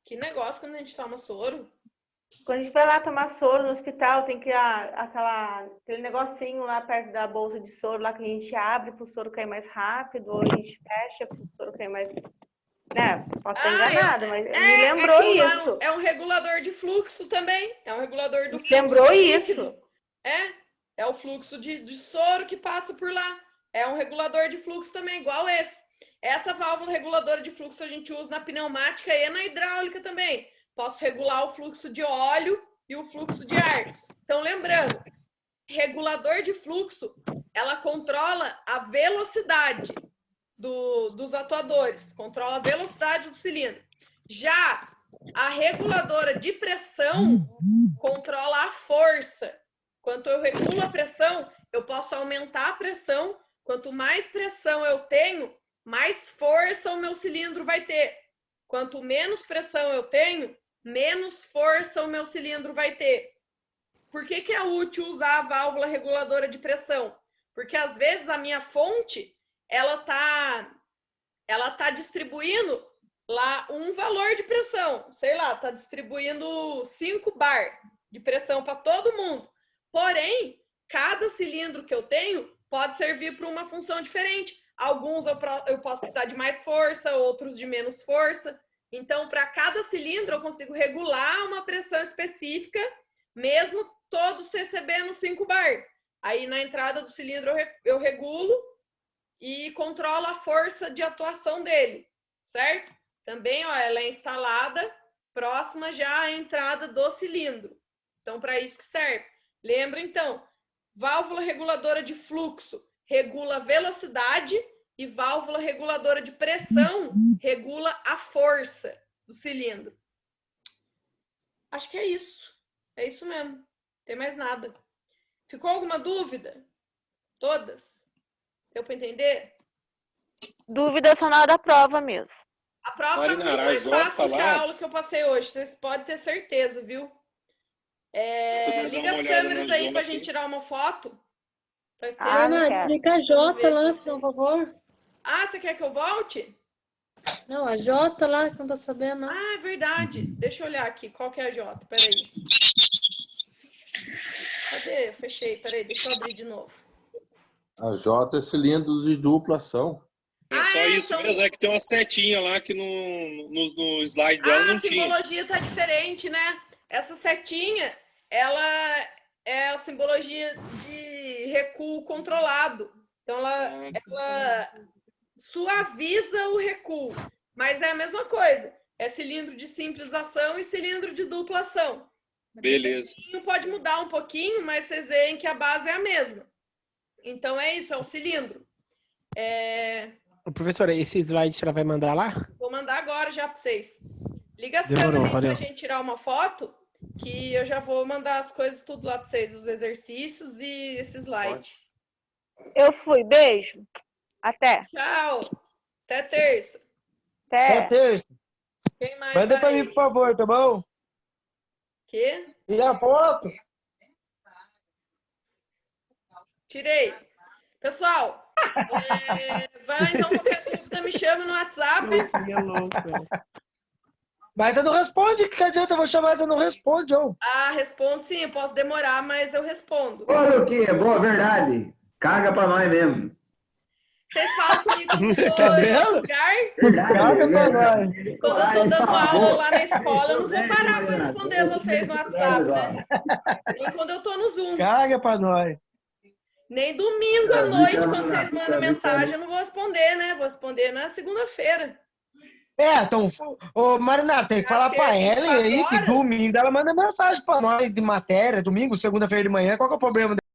Que negócio quando a gente toma soro? Quando a gente vai lá tomar soro no hospital, tem que aquele negocinho lá perto da bolsa de soro, lá que a gente abre para o soro cair mais rápido, ou a gente fecha para o soro cair mais... Né? Posso estar enganada, mas me lembrou isso. É um regulador de fluxo também. É um regulador do fluxo. Lembrou isso. É o fluxo de soro que passa por lá. É um regulador de fluxo também, igual esse. Essa válvula reguladora de fluxo a gente usa na pneumática e na hidráulica também. Posso regular o fluxo de óleo e o fluxo de ar. Então, lembrando, regulador de fluxo, ela controla a velocidade dos atuadores, controla a velocidade do cilindro. Já a reguladora de pressão controla a força. Quanto eu regulo a pressão, eu posso aumentar a pressão. Quanto mais pressão eu tenho, mais força o meu cilindro vai ter. Quanto menos pressão eu tenho, menos força o meu cilindro vai ter. Por que é útil usar a válvula reguladora de pressão? Porque às vezes a minha fonte ela tá distribuindo lá um valor de pressão, sei lá, tá distribuindo 5 bar de pressão para todo mundo. Porém, cada cilindro que eu tenho pode servir para uma função diferente. Alguns eu posso precisar de mais força, outros de menos força. Então, para cada cilindro eu consigo regular uma pressão específica, mesmo todos recebendo 5 bar. Aí na entrada do cilindro eu regulo e controla a força de atuação dele, certo? Também, ó, ela é instalada próxima já à entrada do cilindro. Então, para isso que serve. Lembra, então, válvula reguladora de fluxo regula a velocidade e válvula reguladora de pressão regula a força do cilindro. Acho que é isso. É isso mesmo. Não tem mais nada. Ficou alguma dúvida? Todas? Deu para entender? Dúvida só na hora da prova mesmo. A prova é muito mais fácil do que a aula que eu passei hoje. Vocês podem ter certeza, viu? Liga as câmeras aí pra gente tirar uma foto. Ana, clica a J lá, por favor. Ah, você quer que eu volte? Não, a J lá, que não tô sabendo. Ah, é verdade. Deixa eu olhar aqui. Qual que é a J? Peraí. Cadê? Eu fechei. Peraí, deixa eu abrir de novo. A J é cilindro de dupla ação. É só isso então... mesmo, é que tem uma setinha lá que no slide dela não tinha. A simbologia tá diferente, né? Essa setinha, ela é a simbologia de recuo controlado. Então, ela suaviza o recuo. Mas é a mesma coisa. É cilindro de simples ação e cilindro de dupla ação. Beleza. Pode mudar um pouquinho, mas vocês veem que a base é a mesma. Então, é isso, é o cilindro. Professora, esse slide você vai mandar lá? Vou mandar agora já para vocês. Liga as câmeras aí pra gente tirar uma foto, que eu já vou mandar as coisas tudo lá para vocês, os exercícios e esse slide. Eu fui, beijo. Até. Tchau. Até terça. Até terça. Quem mais? Manda pra mim, por favor, tá bom? Quê? E a foto? Tirei. Pessoal, vai então, qualquer dúvida me chama no WhatsApp. Mas você não responde, que adianta eu vou chamar, você não responde, ó. Ah, respondo sim, eu posso demorar, mas eu respondo. Ô, Luquinha, boa, verdade. Caga pra nós mesmo. Vocês falam comigo no lugar? Verdade, Caga pra nós. Quando eu tô dando aula lá na escola, eu não vou parar pra responder vocês no WhatsApp, né? Nem quando eu tô no Zoom. Caga pra nós. Nem domingo à noite, quando vocês mandam mensagem, eu não vou responder, né? Vou responder na segunda-feira. Então, ô Marina, tem que falar pra Ellen aí que domingo ela manda mensagem pra nós de matéria, domingo, segunda-feira de manhã, qual que é o problema